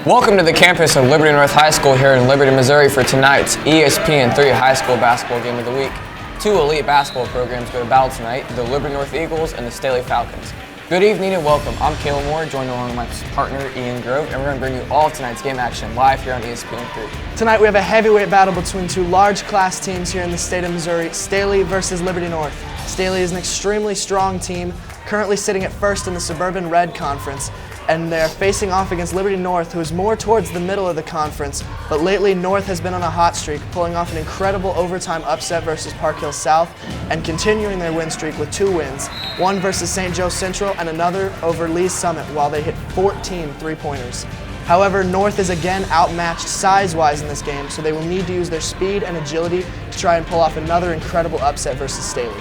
Welcome to the campus of Liberty North High School here in Liberty, Missouri for tonight's ESPN3 High School Basketball Game of the Week. Two elite basketball programs go to battle tonight, the Liberty North Eagles and the Staley Falcons. Good evening and welcome. I'm Caleb Moore, joined along with my partner Ian Grove, and we're going to bring you all of tonight's game action live here on ESPN3. Tonight we have a heavyweight battle between two large class teams here in the state of Missouri, Staley versus Liberty North. Staley is an extremely strong team, currently sitting at first in the Suburban Red Conference, and they're facing off against Liberty North, who is more towards the middle of the conference, but lately North has been on a hot streak, pulling off an incredible overtime upset versus Park Hill South and continuing their win streak with 2 wins, one versus St. Joe Central and another over Lee's Summit, while they hit 14 three-pointers. However, North is again outmatched size-wise in this game, so they will need to use their speed and agility to try and pull off another incredible upset versus Staley.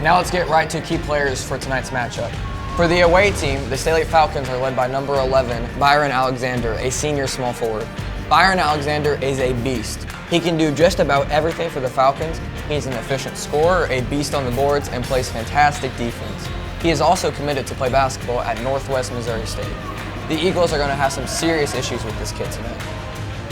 Now let's get right to key players for tonight's matchup. For the away team, the Staley Falcons are led by number 11, Byron Alexander, a senior small forward. Byron Alexander is a beast. He can do just about everything for the Falcons. He's an efficient scorer, a beast on the boards, and plays fantastic defense. He is also committed to play basketball at Northwest Missouri State. The Eagles are going to have some serious issues with this kid tonight.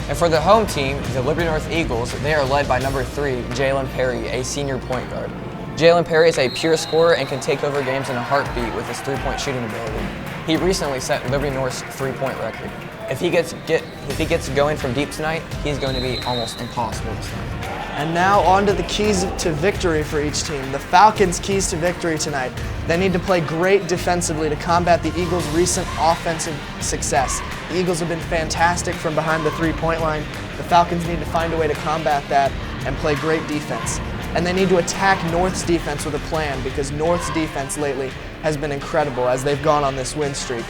And for the home team, the Liberty North Eagles, they are led by number 3, Jalen Perry, a senior point guard. Jalen Perry is a pure scorer and can take over games in a heartbeat with his three-point shooting ability. He recently set Liberty North's three-point record. If he gets going from deep tonight, he's going to be almost impossible to stop. And now on to the keys to victory for each team. The Falcons' keys to victory tonight. They need to play great defensively to combat the Eagles' recent offensive success. The Eagles have been fantastic from behind the three-point line. The Falcons need to find a way to combat that and play great defense. And they need to attack North's defense with a plan, because North's defense lately has been incredible as they've gone on this win streak.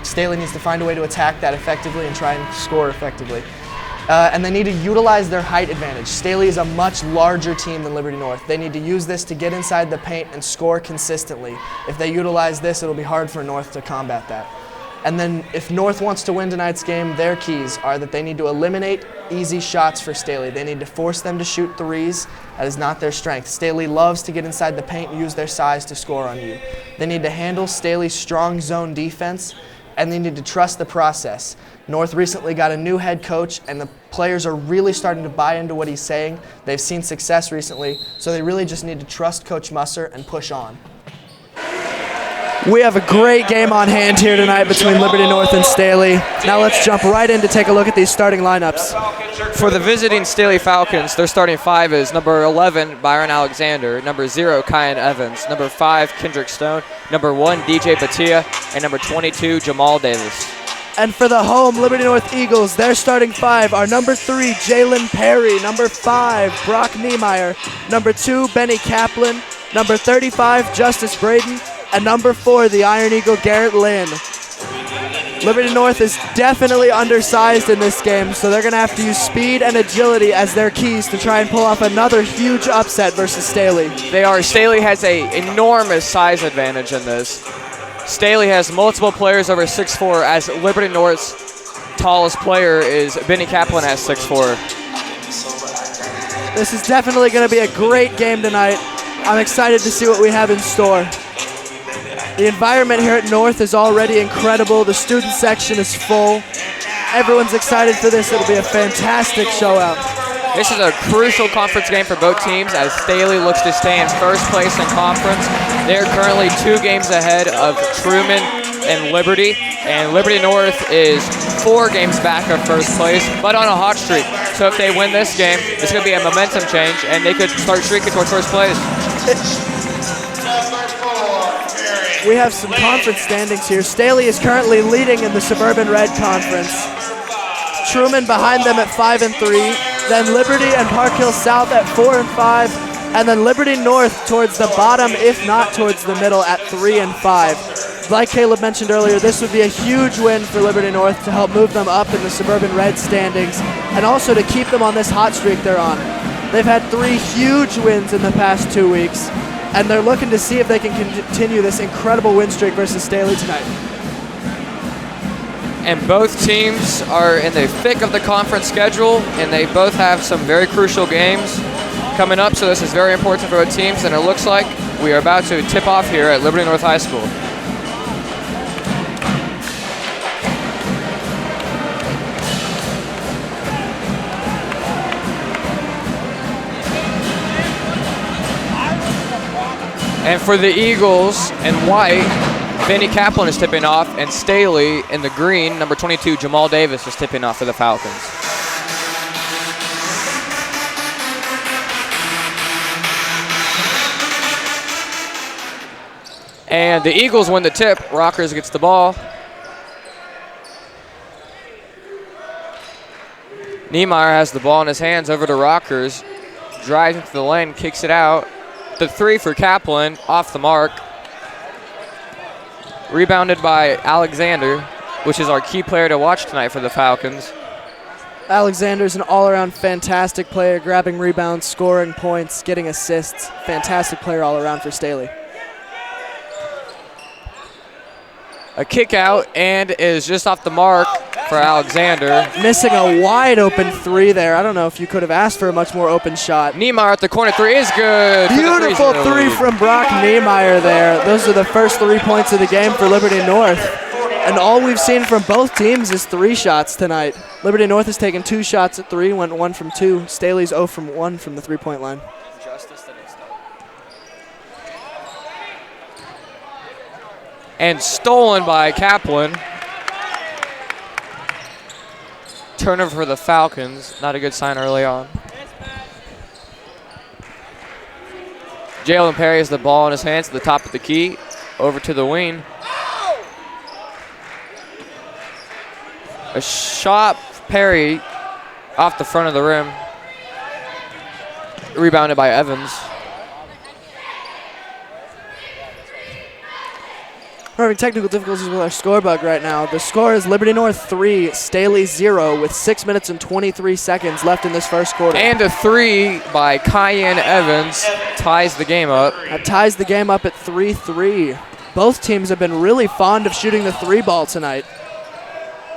Staley needs to find a way to attack that effectively and try and score effectively. And they need to utilize their height advantage. Staley is a much larger team than Liberty North. They need to use this to get inside the paint and score consistently. If they utilize this, it'll be hard for North to combat that. And then if North wants to win tonight's game, their keys are that they need to eliminate easy shots for Staley. They need to force them to shoot threes. That is not their strength. Staley loves to get inside the paint and use their size to score on you. They need to handle Staley's strong zone defense, and they need to trust the process. North recently got a new head coach, and the players are really starting to buy into what he's saying. They've seen success recently, so they really just need to trust Coach Musser and push on. We have a great game on hand here tonight between Liberty North and Staley. Now let's jump right in to take a look at these starting lineups. For the visiting Staley Falcons, their starting 5 is number 11, Byron Alexander, number 0, Kyan Evans, number 5, Kendrick Stone, number 1, DJ Batia, and number 22, Jamal Davis. And for the home Liberty North Eagles, their starting 5 are number 3, Jalen Perry, number 5, Brock Niemeyer, number 2, Benny Kaplan, number 35, Justice Braden, and number 4, the Iron Eagle, Garrett Lynn. Liberty North is definitely undersized in this game, so they're going to have to use speed and agility as their keys to try and pull off another huge upset versus Staley. Staley has an enormous size advantage in this. Staley has multiple players over 6'4", as Liberty North's tallest player is Benny Kaplan at 6'4". This is definitely going to be a great game tonight. I'm excited to see what we have in store. The environment here at North is already incredible. The student section is full. Everyone's excited for this. It'll be a fantastic showout. This is a crucial conference game for both teams as Staley looks to stay in first place in conference. They're currently 2 games ahead of Truman and Liberty North is 4 games back of first place, but on a hot streak. So if they win this game, it's going to be a momentum change, and they could start streaking towards first place. We have some conference standings here. Staley is currently leading in the Suburban Red Conference. Truman behind them at 5 and 3. Then Liberty and Park Hill South at 4 and 5. And then Liberty North towards the bottom, if not towards the middle, at 3 and 5. Like Caleb mentioned earlier, this would be a huge win for Liberty North to help move them up in the Suburban Red standings and also to keep them on this hot streak they're on. They've had 3 huge wins in the past 2 weeks, and they're looking to see if they can continue this incredible win streak versus Staley tonight. And both teams are in the thick of the conference schedule, and they both have some very crucial games coming up, so this is very important for both teams, and it looks like we are about to tip off here at Liberty North High School. And for the Eagles in white, Vinny Kaplan is tipping off, and Staley in the green, number 22, Jamal Davis, is tipping off for the Falcons. And the Eagles win the tip. Rockers gets the ball. Niemeyer has the ball in his hands over to Rockers. Drives into the lane, kicks it out. The three for Kaplan, off the mark. Rebounded by Alexander, which is our key player to watch tonight for the Falcons. Alexander's an all-around fantastic player, grabbing rebounds, scoring points, getting assists. Fantastic player all around for Staley. A kick out and is just off the mark for Alexander. Missing a wide open three there. I don't know if you could have asked for a much more open shot. Niemeyer at the corner three is good. Beautiful three from Brock Niemeyer there. Those are the first 3 points of the game for Liberty North. And all we've seen from both teams is 3 shots tonight. Liberty North has taken 2 shots at 3, went 1 from 2. Staley's 0 from 1 from the 3-point line. And stolen by Kaplan. Turnover for the Falcons. Not a good sign early on. Jalen Perry has the ball in his hands at the top of the key. Over to the wing. A shot, Perry, off the front of the rim. Rebounded by Evans. We're having technical difficulties with our score bug right now. The score is Liberty North 3, Staley 0, with 6 minutes and 23 seconds left in this first quarter. And a three by Cayenne Evans ties the game up. That ties the game up at 3-3. Both teams have been really fond of shooting the 3-ball tonight.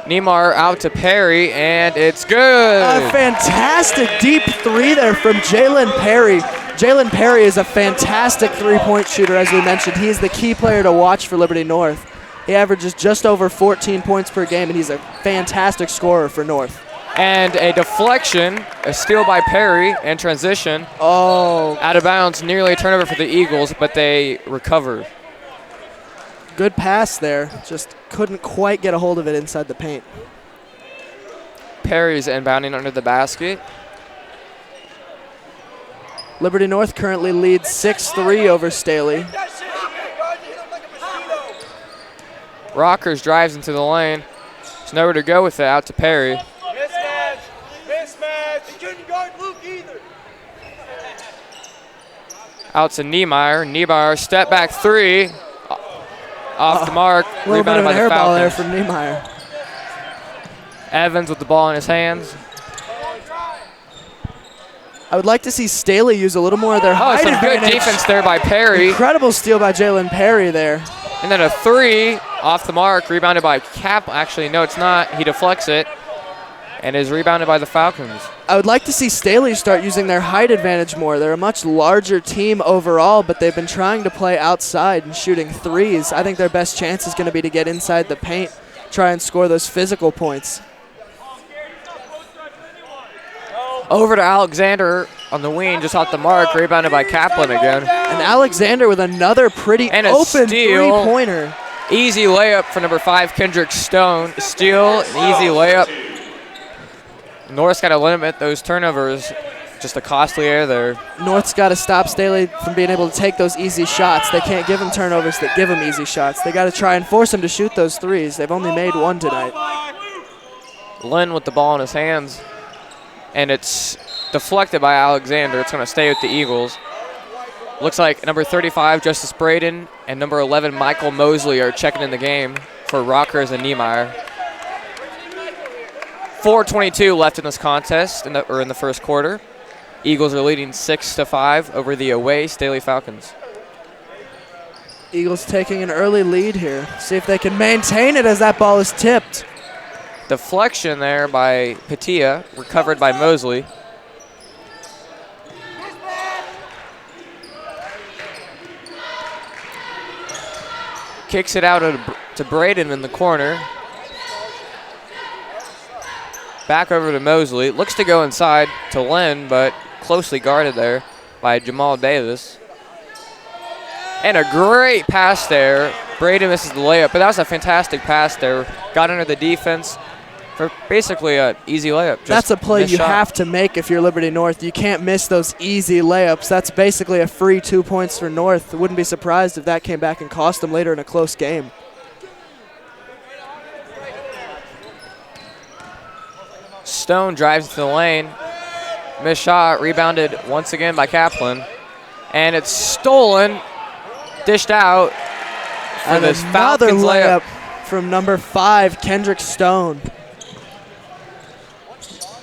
Niemeyer out to Perry, and it's good. A fantastic deep 3 there from Jalen Perry. Jalen Perry is a fantastic 3-point shooter, as we mentioned. He's the key player to watch for Liberty North. He averages just over 14 points per game, and he's a fantastic scorer for North. And a deflection, a steal by Perry, and transition. Oh. Out of bounds, nearly a turnover for the Eagles, but they recover. Good pass there, just couldn't quite get a hold of it inside the paint. Perry's inbounding under the basket. Liberty North currently leads 6-3 over Staley. Rockers drives into the lane. There's nowhere to go with it, out to Perry. Mismatch. He couldn't guard Luke either. Out to Niemeyer. Niemeyer, step back 3. Off the mark. A little bit of Rebounded an by air the ball there Falcons. from Niemeyer. Evans with the ball in his hands. I would like to see Staley use a little more of their height Some good advantage. defense there by Perry. Incredible steal by Jalen Perry there. And then a 3 off the mark, rebounded by Cap. Actually, no, it's not. He deflects it and is rebounded by the Falcons. I would like to see Staley start using their height advantage more. They're a much larger team overall, but they've been trying to play outside and shooting 3s. I think their best chance is going to be to get inside the paint, try and score those physical points. Over to Alexander on the wing, just off the mark, rebounded by Kaplan again. And Alexander with another pretty And a open steal. 3-pointer. Easy layup for number 5, Kendrick Stone. Steal, an easy layup. North's got to limit those turnovers. Just a costly error there. North's got to stop Staley from being able to take those easy shots. They can't give him turnovers that give him easy shots. They got to try and force him to shoot those 3s. They've only made 1 tonight. Lynn with the ball in his hands. And it's deflected by Alexander. It's going to stay with the Eagles. Looks like number 35, Justice Braden, and number 11, Michael Mosley, are checking in the game for Rockers and Niemeyer. 4:22 left in this contest, in the first quarter. Eagles are leading 6-5 over the away Staley Falcons. Eagles taking an early lead here. See if they can maintain it as that ball is tipped. Deflection there by Patia, recovered by Mosley. Kicks it out to Braden in the corner. Back over to Mosley. Looks to go inside to Lynn, but closely guarded there by Jamal Davis. And a great pass there. Braden misses the layup, but that was a fantastic pass there. Got under the defense for basically an easy layup. Just that's a play you shot. have to make if you're Liberty North. You can't miss those easy layups. That's basically a free 2 points for North. Wouldn't be surprised if that came back and cost them later in a close game. Stone drives to the lane. Missed shot, rebounded once again by Kaplan. And it's stolen, dished out for And this another Falcons layup layup. from number 5, Kendrick Stone.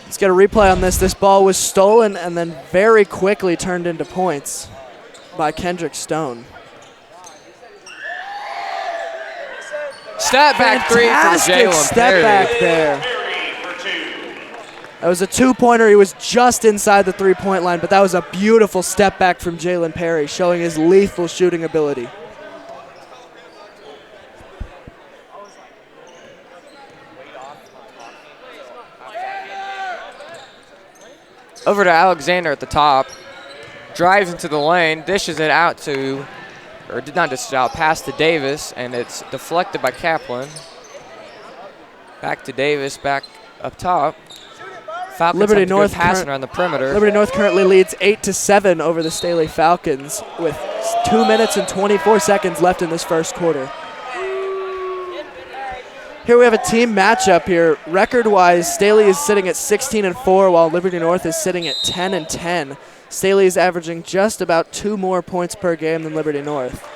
Let's get a replay on this. This ball was stolen and then very quickly turned into points by Kendrick Stone. Step back three from Fantastic Jalen step Perry. back there. That was a 2-pointer. He was just inside the 3-point line, but that was a beautiful step back from Jalen Perry, showing his lethal shooting ability. Over to Alexander at the top. Drives into the lane, dishes it out to, or did not dish it out, pass to Davis, and it's deflected by Kaplan. Back to Davis, back up top. Falcons Liberty have good North passing around the perimeter. Liberty North currently leads 8-7 over the Staley Falcons with 2 minutes and 24 seconds left in this first quarter. Here we have a team matchup here. Record-wise, Staley is sitting at 16-4 while Liberty North is sitting at 10-10. Staley is averaging just about 2 more points per game than Liberty North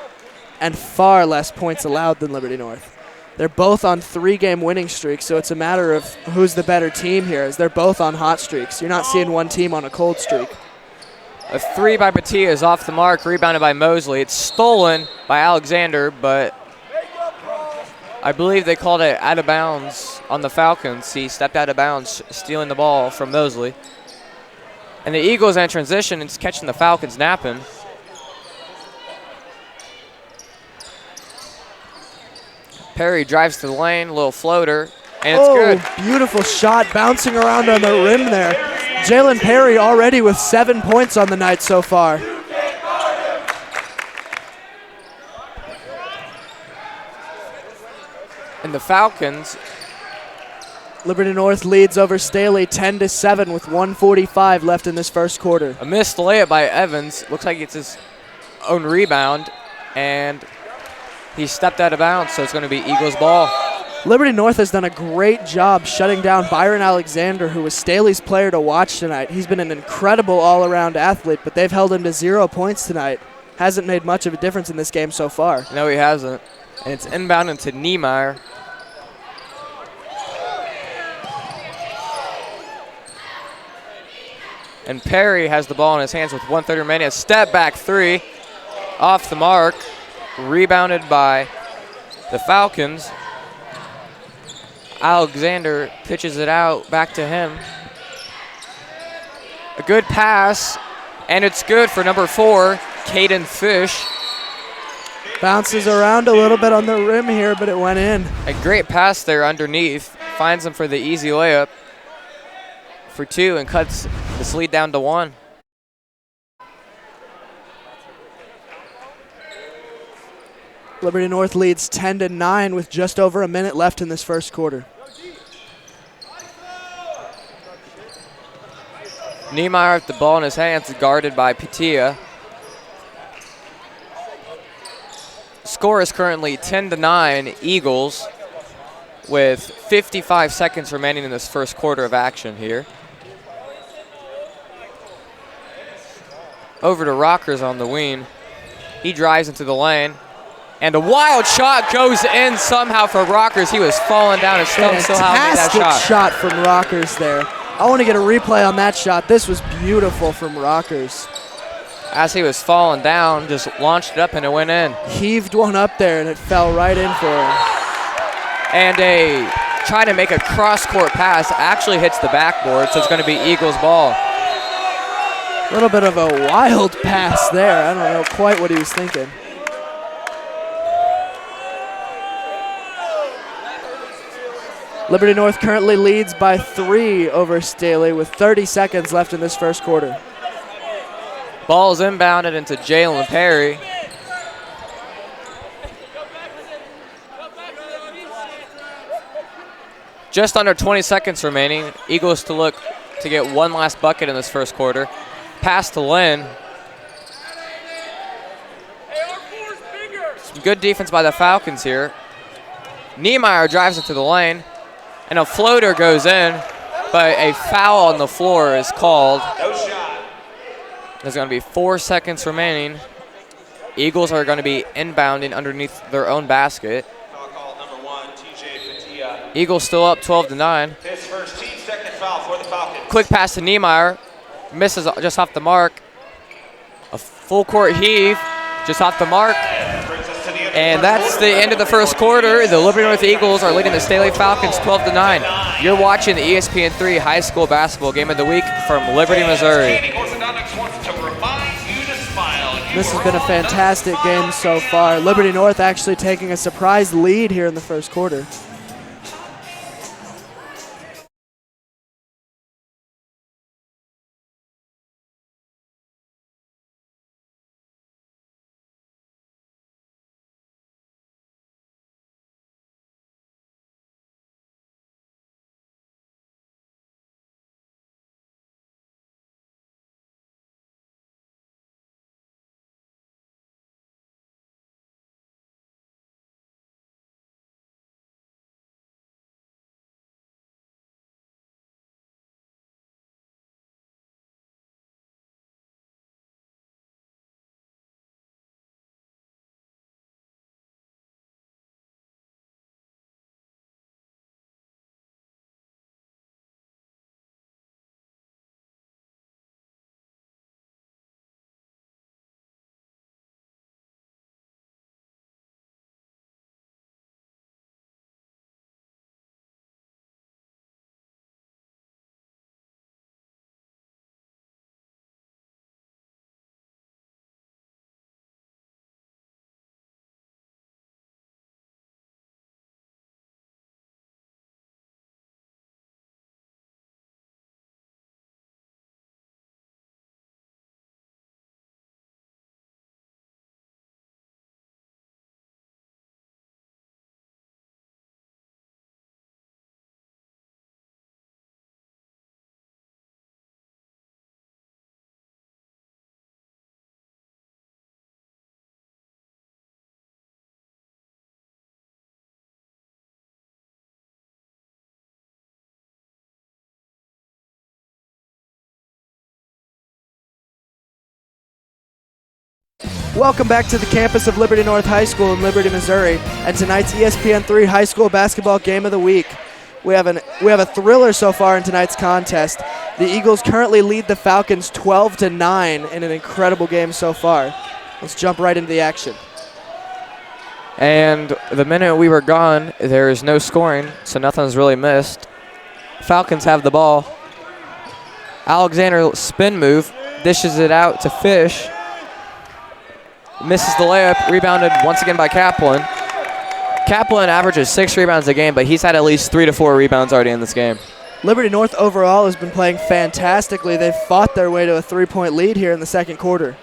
and far less points allowed than Liberty North. They're both on 3-game winning streaks, so it's a matter of who's the better team here, as they're both on hot streaks. You're not seeing one team on a cold streak. A 3 by Patia is off the mark, rebounded by Mosley. It's stolen by Alexander, but I believe they called it out of bounds on the Falcons. He stepped out of bounds, stealing the ball from Mosley. And the Eagles in transition is catching the Falcons napping. Perry drives to the lane, little floater, and it's good. Beautiful shot bouncing around on the rim there. Jalen Perry already with 7 points on the night so far. And the Falcons, Liberty North leads over Staley 10-7 with 1:45 left in this first quarter. a missed layup by Evans. Looks like it's his own rebound, and he stepped out of bounds, so it's going to be Eagles ball. Liberty North has done a great job shutting down Byron Alexander, who was Staley's player to watch tonight. He's been an incredible all-around athlete, but they've held him to 0 points tonight. Hasn't made much of a difference in this game so far. No, he hasn't. And it's inbound into Niemeyer. And Perry has the ball in his hands with 1:30 remaining. A step back 3 off the mark. Rebounded by the Falcons. Alexander pitches it out back to him. A good pass, and it's good for number 4, Caden Fish. Bounces around a little bit on the rim here, but it went in. A great pass there underneath. Finds him for the easy layup for 2 and cuts this lead down to 1. Liberty North leads 10-9 with just over a minute left in this first quarter. Niemeyer with the ball in his hands, guarded by Patia. Score is currently 10-9 Eagles with 55 seconds remaining in this first quarter of action here. Over to Rockers on the wing. He drives into the lane. And a wild shot goes in somehow for Rockers. He was falling down and still made that Fantastic shot from Rockers there. I want to get a replay on that shot. This was beautiful from Rockers. As he was falling down, just launched it up and it went in. Heaved one up there and it fell right in for him. And trying to make a cross-court pass actually hits the backboard, so it's going to be Eagles ball. A little bit of a wild pass there. I don't know quite what he was thinking. Liberty North currently leads by 3 over Staley with 30 seconds left in this first quarter. Ball's inbounded into Jalen Perry. Just under 20 seconds remaining. Eagles to look to get one last bucket in this first quarter. Pass to Lynn. Some good defense by the Falcons here. Niemeyer drives it to the lane, and a floater goes in, but a foul on the floor is called. There's going to be 4 seconds remaining. Eagles are going to be inbounding underneath their own basket. Eagles still up 12-9. His first team second foul for the Falcons. Quick pass to Niemeyer. Misses just off the mark. A full court heave just off the mark. And that's the end of the first quarter. The Liberty North Eagles are leading the Staley Falcons 12-9. You're watching the ESPN3 High School Basketball Game of the Week from Liberty, Missouri. This has been a fantastic game so far. Liberty North actually taking a surprise lead here in the first quarter. Welcome back to the campus of Liberty North High School in Liberty, Missouri, and tonight's ESPN3 High School Basketball Game of the Week. We have a thriller so far in tonight's contest. The Eagles currently lead the Falcons 12-9 in an incredible game so far. Let's jump right into the action. And the minute we were gone, there is no scoring, so nothing's really missed. Falcons have the ball. Alexander spin move, dishes it out to Fish. Misses the layup, rebounded once again by Kaplan. Kaplan averages 6 rebounds a game, but he's had at least 3 to 4 rebounds already in this game. Liberty North overall has been playing fantastically. They've fought their way to a 3-point lead here in the second quarter.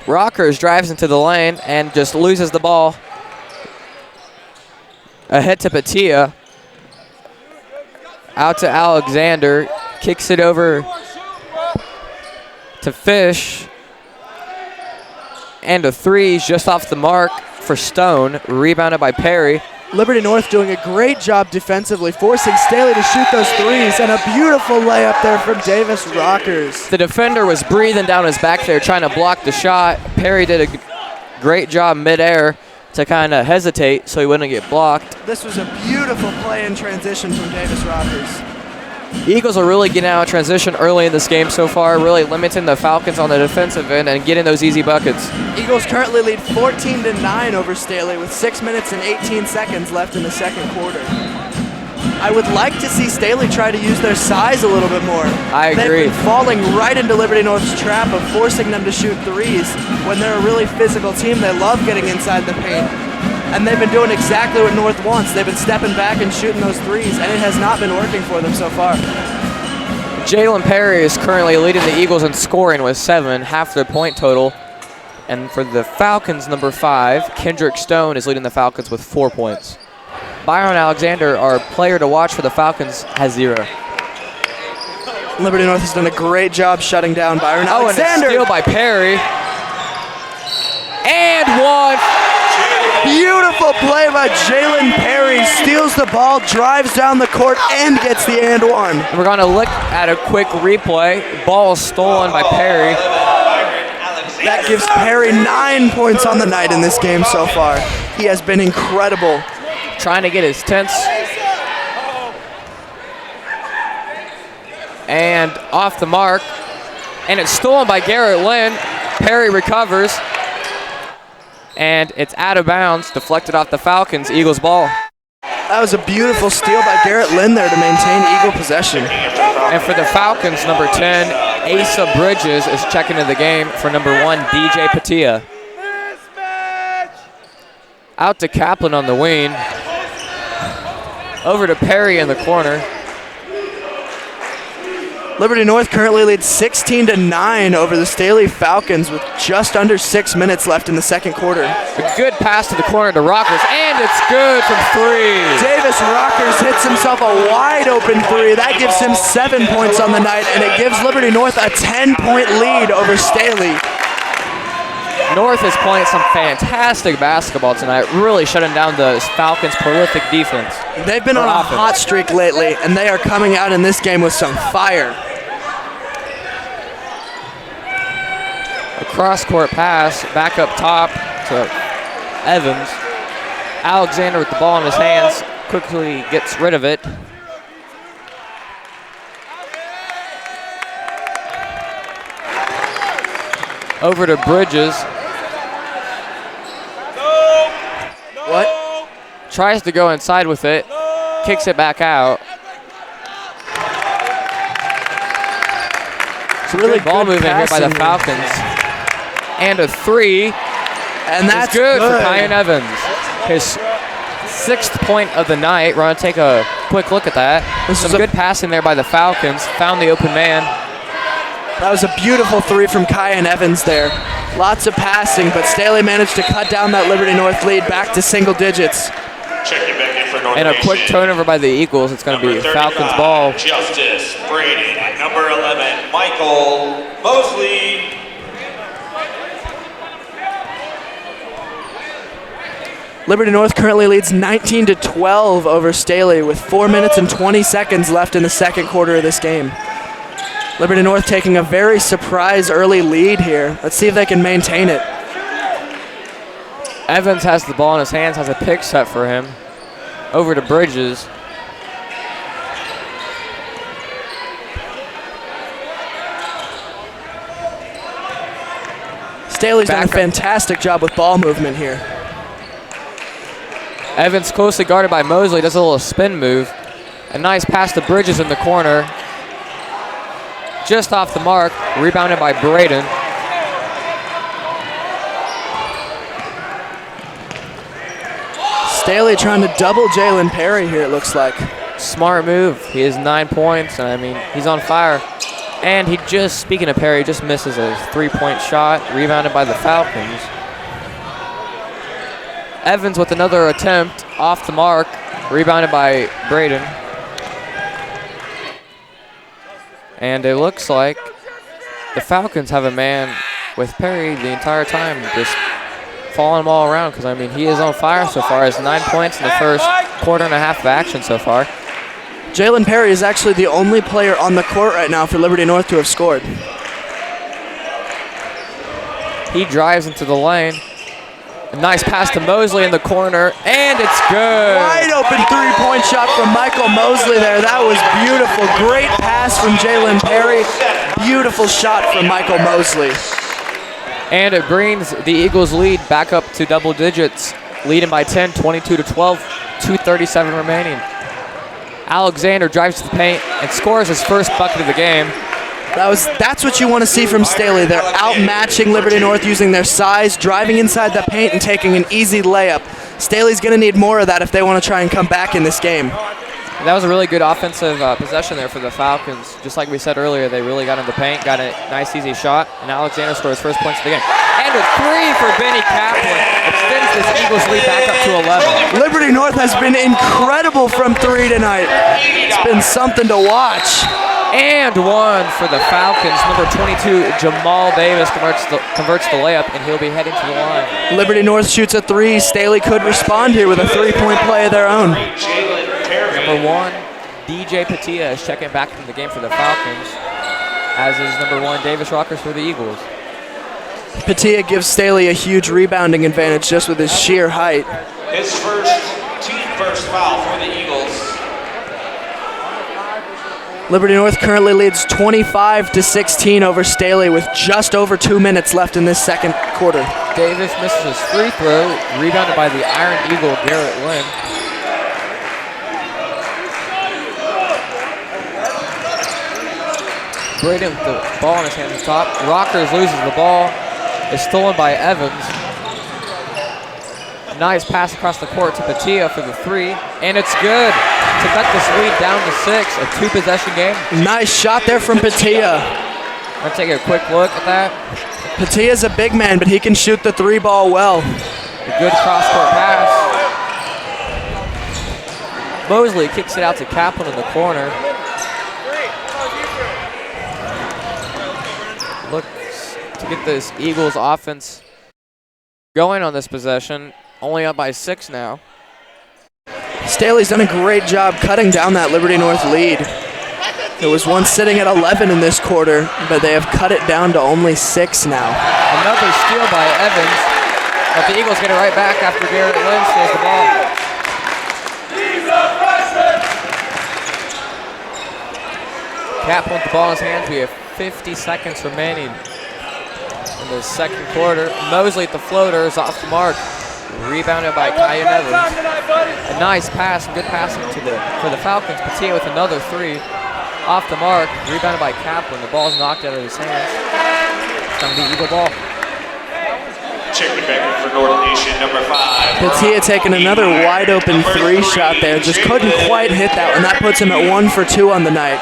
Rockers drives into the lane and just loses the ball. A hit to Patia. Out to Alexander. Kicks it over to Fish. And a three just off the mark for Stone. Rebounded by Perry. Liberty North doing a great job defensively, forcing Staley to shoot those threes, and a beautiful layup there from Davis Rockers. The defender was breathing down his back there trying to block the shot. Perry did a great job midair to kind of hesitate so he wouldn't get blocked. This was a beautiful play in transition from Davis Rockers. The Eagles are really getting out of transition early in this game so far, really limiting the Falcons on the defensive end and getting those easy buckets. Eagles currently lead 14-9 over Staley with 6 minutes and 18 seconds left in the second quarter. I would like to see Staley try to use their size a little bit more. I agree. They've been falling right into Liberty North's trap of forcing them to shoot threes. When they're a really physical team, they love getting inside the paint. And they've been doing exactly what North wants. They've been stepping back and shooting those threes, and it has not been working for them so far. Jalen Perry is currently leading the Eagles in scoring with 7, half their point total. And for the Falcons, number 5, Kendrick Stone is leading the Falcons with 4 points. Byron Alexander, our player to watch for the Falcons, has 0. Liberty North has done a great job shutting down Byron Oh, and a Alexander. steal by Perry. And one. Beautiful play by Jalen Perry. Steals the ball, drives down the court, and gets the and one. And we're going to look at a quick replay. Ball stolen by Perry. That gives Perry 9 points on the night in this game so far. He has been incredible. Trying to get his 10th. And off the mark. And it's stolen by Garrett Lynn. Perry recovers. And it's out of bounds, deflected off the Falcons. Eagles ball. That was a beautiful steal by Garrett Lynn there to maintain Eagle possession. And for the Falcons, number 10, Asa Bridges is checking into the game for number 1, DJ Patia. Out to Kaplan on the wing. Over to Perry in the corner. Liberty North currently leads 16-9 over the Staley Falcons with just under 6 minutes left in the second quarter. A good pass to the corner to Rockers, and it's good from 3. Davis Rockers hits himself a wide open 3. That gives him 7 points on the night, and it gives Liberty North a 10-point lead over Staley. North is playing some fantastic basketball tonight, really shutting down the Falcons' prolific defense. They've been on a hot streak lately, and they are coming out in this game with some fire. A cross-court pass, back up top to Evans. Alexander with the ball in his hands, quickly gets rid of it. Over to Bridges. What? Tries to go inside with it, kicks it back out. It's really good ball good movement here by the passing. Falcons. And a 3. And that's good for Kyan Evans. His 6th point of the night. We're going to take a quick look at that. Some good passing there by the Falcons. Found the open man. That was a beautiful 3 from Kyan Evans there. Lots of passing, but Staley managed to cut down that Liberty North lead back to single digits. Checking back in for North And a quick turnover by the Eagles. It's going to be Falcons ball. Justice Brady. Number 11, Michael Mosley. Liberty North currently leads 19-12 over Staley with 4 minutes and 20 seconds left in the second quarter of this game. Liberty North taking a very surprise early lead here. Let's see if they can maintain it. Evans has the ball in his hands, has a pick set for him. Over to Bridges. Staley's done a fantastic job with ball movement here. Evans closely guarded by Mosley, does a little spin move. A nice pass to Bridges in the corner. Just off the mark, rebounded by Braden. Staley trying to double Jalen Perry here, it looks like. Smart move. He has 9 points, and I mean, he's on fire. And he just, speaking of Perry, just misses a 3-point shot, rebounded by the Falcons. Evans with another attempt, off the mark, rebounded by Braden. And it looks like the Falcons have a man with Perry the entire time, just following him all around, because I mean, he is on fire so far. Has 9 points in the first quarter and a half of action so far. Jalen Perry is actually the only player on the court right now for Liberty North to have scored. He drives into the lane. A nice pass to Mosley in the corner, and it's good. Wide open 3-point shot from Michael Mosley there. That was beautiful. Great pass from Jalen Perry. Beautiful shot from Michael Mosley. And it brings the Eagles' lead back up to double digits, leading by 10, 22-12, 2:37 remaining. Alexander drives to the paint and scores his first bucket of the game. That's what you want to see from Staley. They're outmatching Liberty North using their size, driving inside the paint and taking an easy layup. Staley's going to need more of that if they want to try and come back in this game. That was a really good offensive possession there for the Falcons. Just like we said earlier, they really got in the paint, got a nice easy shot, and Alexander scored his first points of the game. And a three for Benny Kaplan. Extends this Eagles lead back up to 11. Liberty North has been incredible from three tonight. It's been something to watch. And one for the Falcons. Number 22, Jamal Davis converts the layup, and he'll be heading to the line. Liberty North shoots a three. Staley could respond here with a three-point play of their own. Number one, DJ Patia is checking back from the game for the Falcons, as is number one, Davis Rockers for the Eagles. Patia gives Staley a huge rebounding advantage just with his sheer height. His team first foul for the Eagles. Liberty North currently leads 25-16 over Staley with just over 2 minutes left in this second quarter. Davis misses his free throw, rebounded by the Iron Eagle, Garrett Lynn. Braden with the ball in his hands on top. Rockers loses the ball. It's stolen by Evans. Nice pass across the court to Patia for the three, and it's good to cut this lead down to 6, a two-possession game. Nice shot there from Patia. I'm gonna take a quick look at that. Patia's a big man, but he can shoot the three ball well. A good cross-court pass. Mosley kicks it out to Kaplan in the corner. Looks to get this Eagles offense going on this possession. Only up by 6 now. Staley's done a great job cutting down that Liberty North lead. It was once sitting at 11 in this quarter, but they have cut it down to only 6 now. Another steal by Evans, but the Eagles get it right back after Garrett Lynn steals the ball. Kaplan with the ball in his hands. We have 50 seconds remaining in the second quarter. Mosley at the floater is off the mark. Rebounded by Kyan Evans. A nice pass, good passing for the Falcons. Patia with another three. Off the mark, rebounded by Kaplan. The ball's knocked out of his hands. It's going to be Eagle ball. Checking back for Northern Nation, number 5. Patia taking another wide open three shot there. Just couldn't quite hit that one. That puts him at 1 for 2 on the night.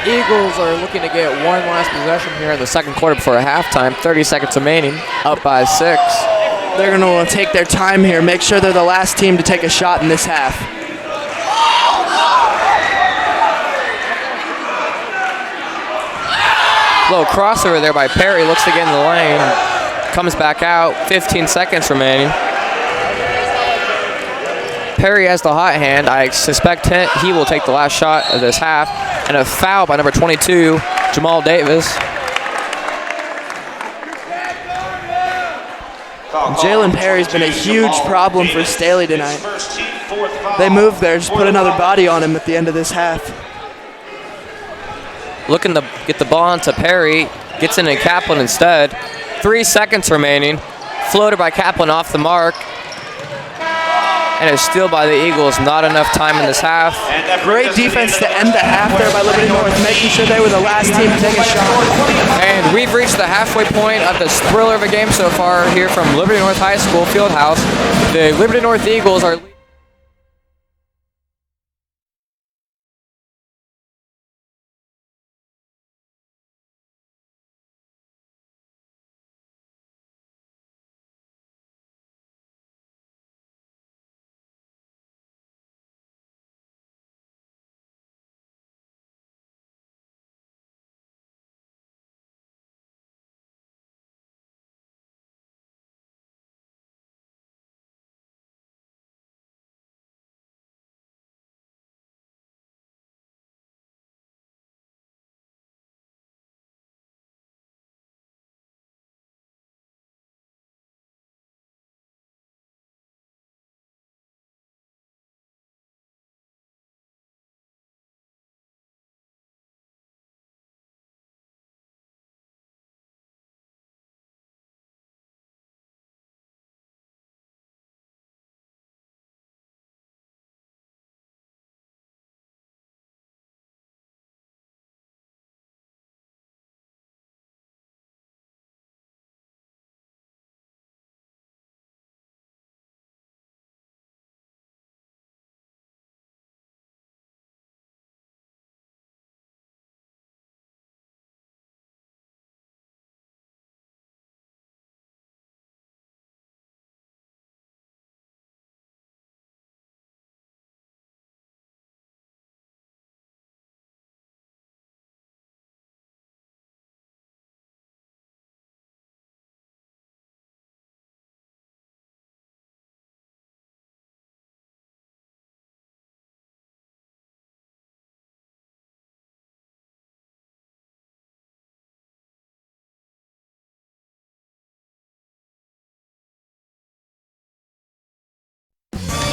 Eagles are looking to get one last possession here in the second quarter before halftime. 30 seconds remaining, up by 6. They're going to want to take their time here, make sure they're the last team to take a shot in this half. Little crossover there by Perry, looks to get in the lane, comes back out, 15 seconds remaining. Perry has the hot hand. I suspect he will take the last shot of this half. And a foul by number 22, Jamal Davis. Jalen Perry's been a huge problem for Staley tonight. They moved there, just put another body on him at the end of this half. Looking to get the ball onto Perry, gets into Kaplan instead. 3 seconds remaining. Floater by Kaplan off the mark. And a steal by the Eagles, not enough time in this half. Great defense to end the half there by Liberty North, making sure they were the last team to take a shot. And we've reached the halfway point of this thriller of a game so far here from Liberty North High School Fieldhouse. The Liberty North Eagles are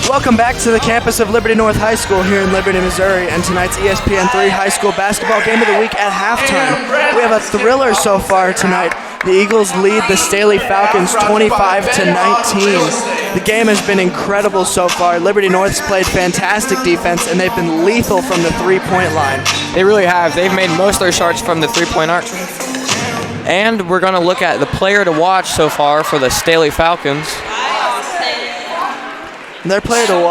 Welcome back to the campus of Liberty North High School here in Liberty, Missouri, and tonight's ESPN3 High School Basketball Game of the Week at halftime. We have a thriller so far tonight. The Eagles lead the Staley Falcons 25-19. The game has been incredible so far. Liberty North's played fantastic defense, and they've been lethal from the three-point line. They really have. They've made most of their shots from the three-point arc. And we're going to look at the player to watch so far for the Staley Falcons. Their player to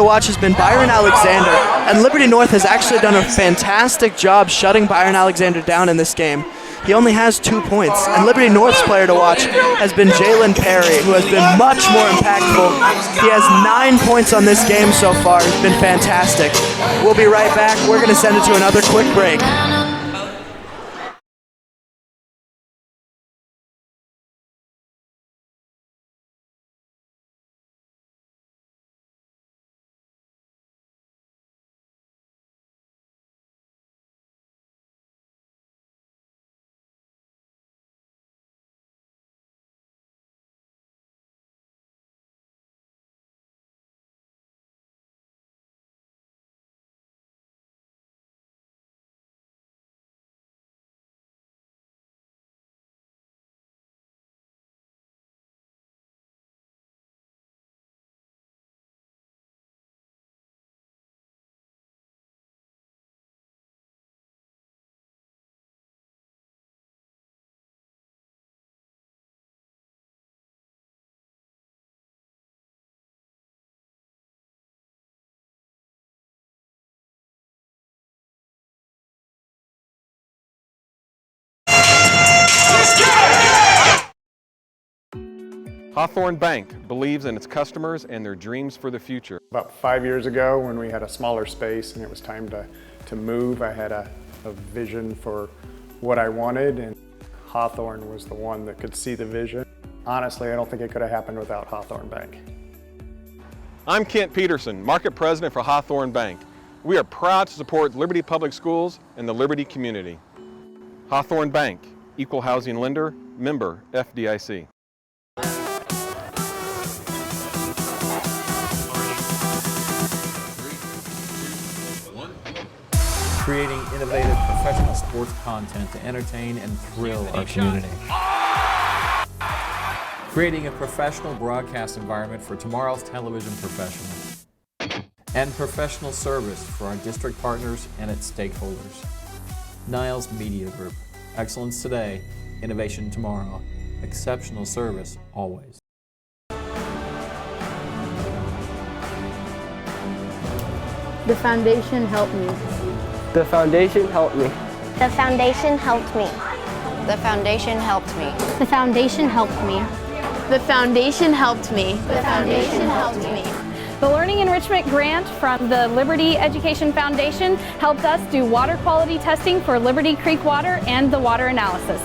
watch has been Byron Alexander, and Liberty North has actually done a fantastic job shutting Byron Alexander down in this game. He only has 2 points, and Liberty North's player to watch has been Jalen Perry, who has been much more impactful. He has 9 points on this game so far. It's been fantastic. We'll be right back. We're going to send it to another quick break. Hawthorne Bank believes in its customers and their dreams for the future. About 5 years ago, when we had a smaller space and it was time to move, I had a vision for what I wanted, and Hawthorne was the one that could see the vision. Honestly, I don't think it could have happened without Hawthorne Bank. I'm Kent Peterson, Market President for Hawthorne Bank. We are proud to support Liberty Public Schools and the Liberty community. Hawthorne Bank, Equal Housing Lender, member FDIC. Creating innovative professional sports content to entertain and thrill our community. Creating a professional broadcast environment for tomorrow's television professionals. And professional service for our district partners and its stakeholders. Niles Media Group. Excellence today, innovation tomorrow. Exceptional service always. The foundation helped me. The foundation helped me. The foundation helped me. The foundation helped me. The foundation helped me. The foundation helped me. The foundation helped me. The Learning Enrichment Grant from the Liberty Education Foundation helped us do water quality testing for Liberty Creek water and the water analysis.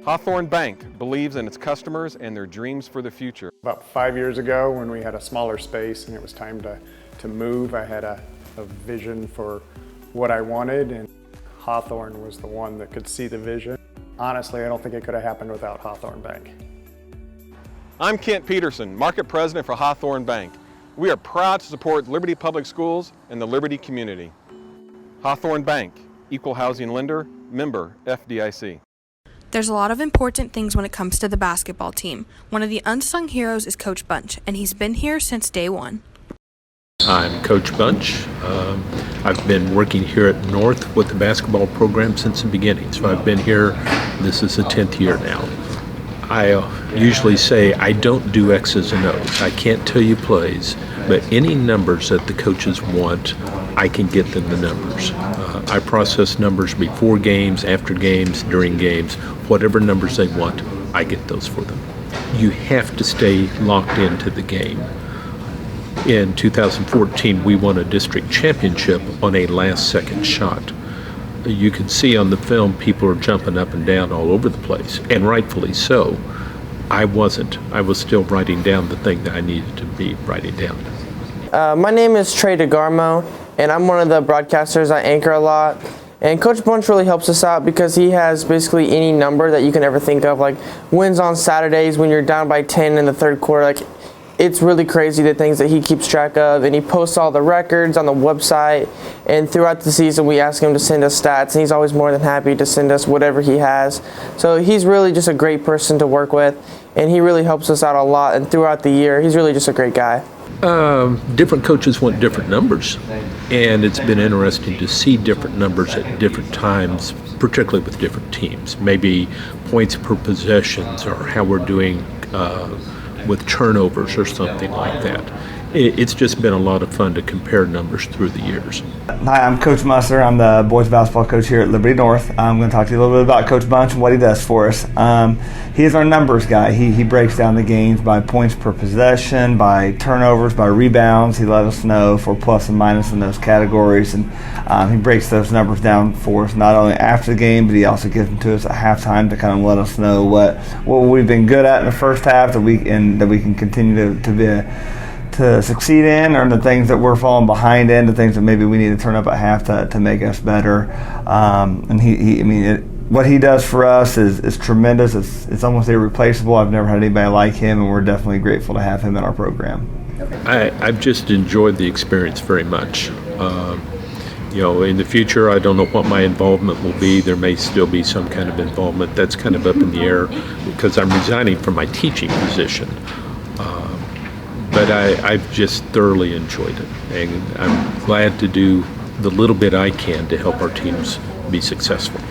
Hawthorne Bank believes in its customers and their dreams for the future. About 5 years ago, when we had a smaller space and it was time to move, I had a vision for what I wanted, and Hawthorne was the one that could see the vision. Honestly, I don't think it could have happened without Hawthorne Bank. I'm Kent Peterson, Market President for Hawthorne Bank. We are proud to support Liberty Public Schools and the Liberty community. Hawthorne Bank, Equal Housing Lender, member FDIC. There's a lot of important things when it comes to the basketball team. One of the unsung heroes is Coach Bunch, and he's been here since day one. I'm Coach Bunch. I've been working here at North with the basketball program since the beginning. So I've been here, this is the 10th year now. I usually say I don't do X's and O's. I can't tell you plays, but any numbers that the coaches want, I can get them the numbers. I process numbers before games, after games, during games. Whatever numbers they want, I get those for them. You have to stay locked into the game. In 2014, we won a district championship on a last-second shot. You can see on the film people are jumping up and down all over the place, and rightfully so. I wasn't. I was still writing down the thing that I needed to be writing down. My name is Trey DeGarmo, and I'm one of the broadcasters. I anchor a lot. And Coach Bunch really helps us out because he has basically any number that you can ever think of, like wins on Saturdays when you're down by 10 in the third quarter. Like, it's really crazy the things that he keeps track of, and he posts all the records on the website, and throughout the season we ask him to send us stats, and he's always more than happy to send us whatever he has. So he's really just a great person to work with, and he really helps us out a lot, and throughout the year he's really just a great guy. Different coaches want different numbers, and it's been interesting to see different numbers at different times, particularly with different teams. Maybe points per possessions, or how we're doing with turnovers or something like that. It's just been a lot of fun to compare numbers through the years. Hi, I'm Coach Musser. I'm the boys basketball coach here at Liberty North. I'm going to talk to you a little bit about Coach Bunch and what he does for us. He is our numbers guy. He breaks down the games by points per possession, by turnovers, by rebounds. He let us know for plus and minus in those categories, and he breaks those numbers down for us not only after the game, but he also gives them to us at halftime to kind of let us know what we've been good at in the first half that we can continue to succeed in, or the things that we're falling behind in, the things that maybe we need to turn up at half to make us better. And what he does for us is tremendous. It's almost irreplaceable. I've never had anybody like him, and we're definitely grateful to have him in our program. I've just enjoyed the experience very much. In the future, I don't know what my involvement will be. There may still be some kind of involvement. That's kind of up in the air because I'm resigning from my teaching position. But I've just thoroughly enjoyed it, and I'm glad to do the little bit I can to help our teams be successful.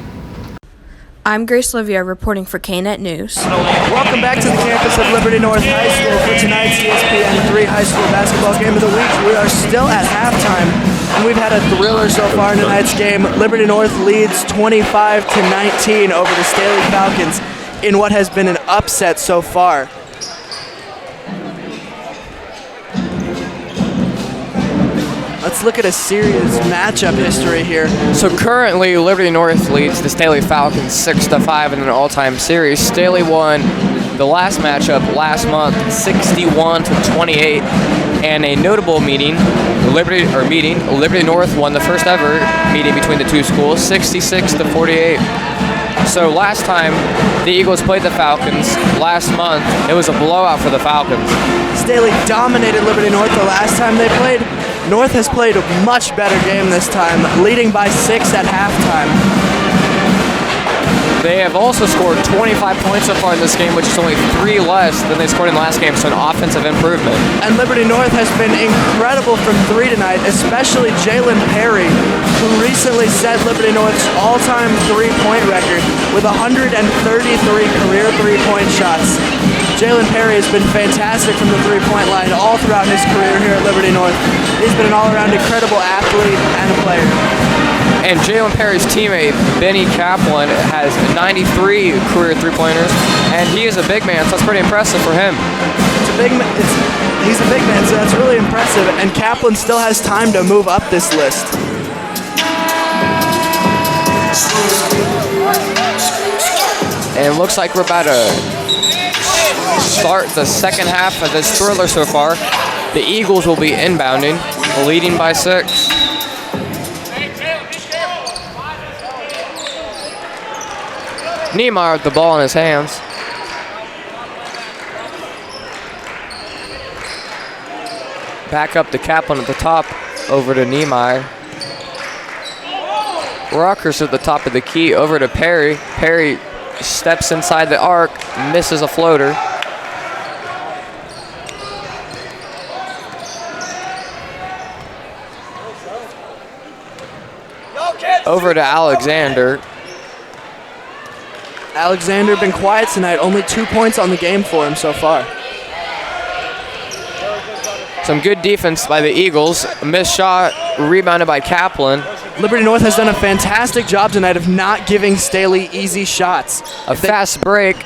I'm Grace Livia reporting for KNET News. Welcome back to the campus of Liberty North High School for tonight's ESPN 3 High School Basketball Game of the Week. We are still at halftime, and we've had a thriller so far in tonight's game. Liberty North leads 25-19 over the Staley Falcons in what has been an upset so far. Let's look at a serious matchup history here. So currently, Liberty North leads the Staley Falcons 6-5 in an all-time series. Staley won the last matchup last month, 61-28, and a notable meeting. Liberty North won the first ever meeting between the two schools, 66-48. So last time the Eagles played the Falcons last month, it was a blowout for the Falcons. Staley dominated Liberty North the last time they played. North has played a much better game this time, leading by 6 at halftime. They have also scored 25 points so far in this game, which is only 3 less than they scored in the last game, so an offensive improvement. And Liberty North has been incredible from 3 tonight, especially Jalen Perry, who recently set Liberty North's all-time three-point record with 133 career three-point shots. Jalen Perry has been fantastic from the three-point line all throughout his career here at Liberty North. He's been an all-around incredible athlete and a player. And Jalen Perry's teammate, Benny Kaplan, has 93 career three-pointers, and he is a big man, so that's pretty impressive for him. He's a big man, so that's really impressive, and Kaplan still has time to move up this list. And it looks like we're about to start the second half of this thriller so far. The Eagles will be inbounding, leading by 6. Niemeyer with the ball in his hands. Back up to Kaplan at the top, over to Niemeyer. Rockers at the top of the key, over to Perry. Perry steps inside the arc, misses a floater. Over to Alexander. Alexander been quiet tonight, only 2 points on the game for him so far. Some good defense by the Eagles. A missed shot, rebounded by Kaplan. Liberty North has done a fantastic job tonight of not giving Staley easy shots. A fast break.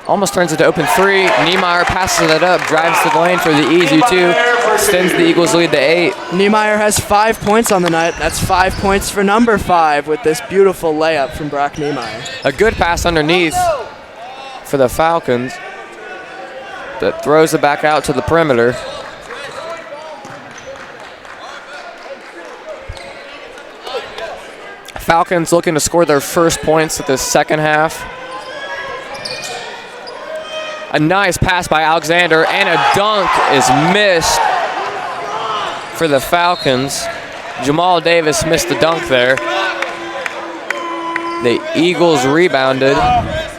Almost turns into open 3. Niemeyer passes it up, drives to the lane for the easy 2. Extends the Eagles' lead to 8. Niemeyer has 5 points on the night. That's 5 points for number 5 with this beautiful layup from Brock Niemeyer. A good pass underneath for the Falcons that throws it back out to the perimeter. Falcons looking to score their first points of the second half. A nice pass by Alexander, and a dunk is missed for the Falcons. Jamal Davis missed the dunk there. The Eagles rebounded.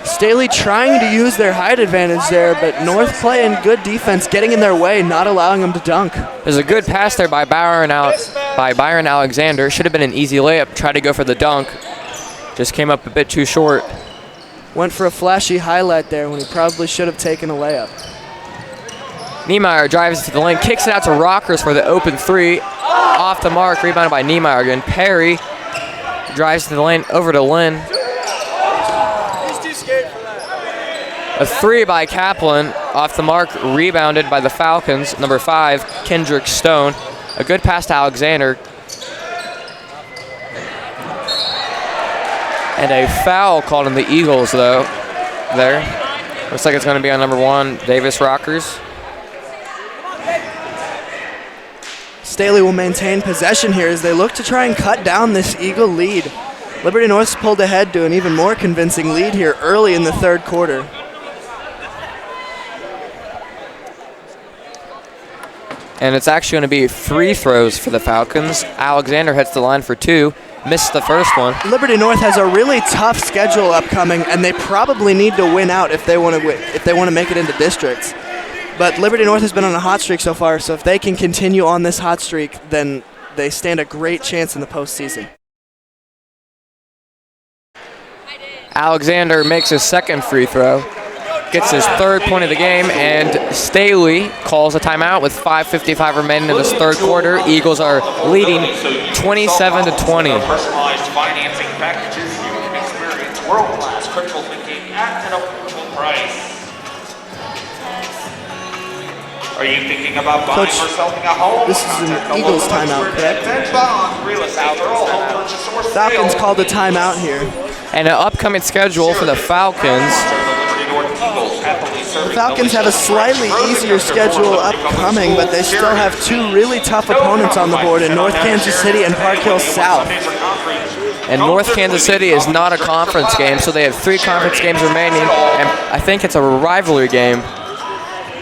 Staley trying to use their height advantage there, but North playing good defense, getting in their way, not allowing them to dunk. There's a good pass there by Byron Alexander. Should have been an easy layup. Tried to go for the dunk. Just came up a bit too short. Went for a flashy highlight there when he probably should have taken a layup. Niemeyer drives to the lane, kicks it out to Rockers for the open three. Off the mark, rebounded by Niemeyer again. Perry drives to the lane, over to Lynn. A three by Kaplan, off the mark, rebounded by the Falcons. Number 5, Kendrick Stone. A good pass to Alexander. And a foul called on the Eagles, though, there. Looks like it's going to be on number 1, Davis Rockers. Staley will maintain possession here as they look to try and cut down this Eagle lead. Liberty North's pulled ahead to an even more convincing lead here early in the third quarter. And it's actually going to be free throws for the Falcons. Alexander heads to the line for 2. Missed the first one. Liberty North has a really tough schedule upcoming, and they probably need to win out if they want to make it into districts. But Liberty North has been on a hot streak so far, so if they can continue on this hot streak, then they stand a great chance in the postseason. Alexander makes his second free throw. Gets his third point of the game, and Staley calls a timeout with 5:55 remaining in this third quarter. Eagles are leading 27-20. Personalized financing packages you can experience world-class critical thinking at an affordable price. Are you thinking about buying Coach, or selling a home? this is an Eagles timeout, correct? Falcons called a timeout here. And an upcoming schedule for the Falcons. The Falcons have a slightly easier schedule upcoming, but they still have 2 really tough opponents on the board in North Kansas City and Park Hill South. And North Kansas City is not a conference game, so they have 3 conference games remaining, and I think it's a rivalry game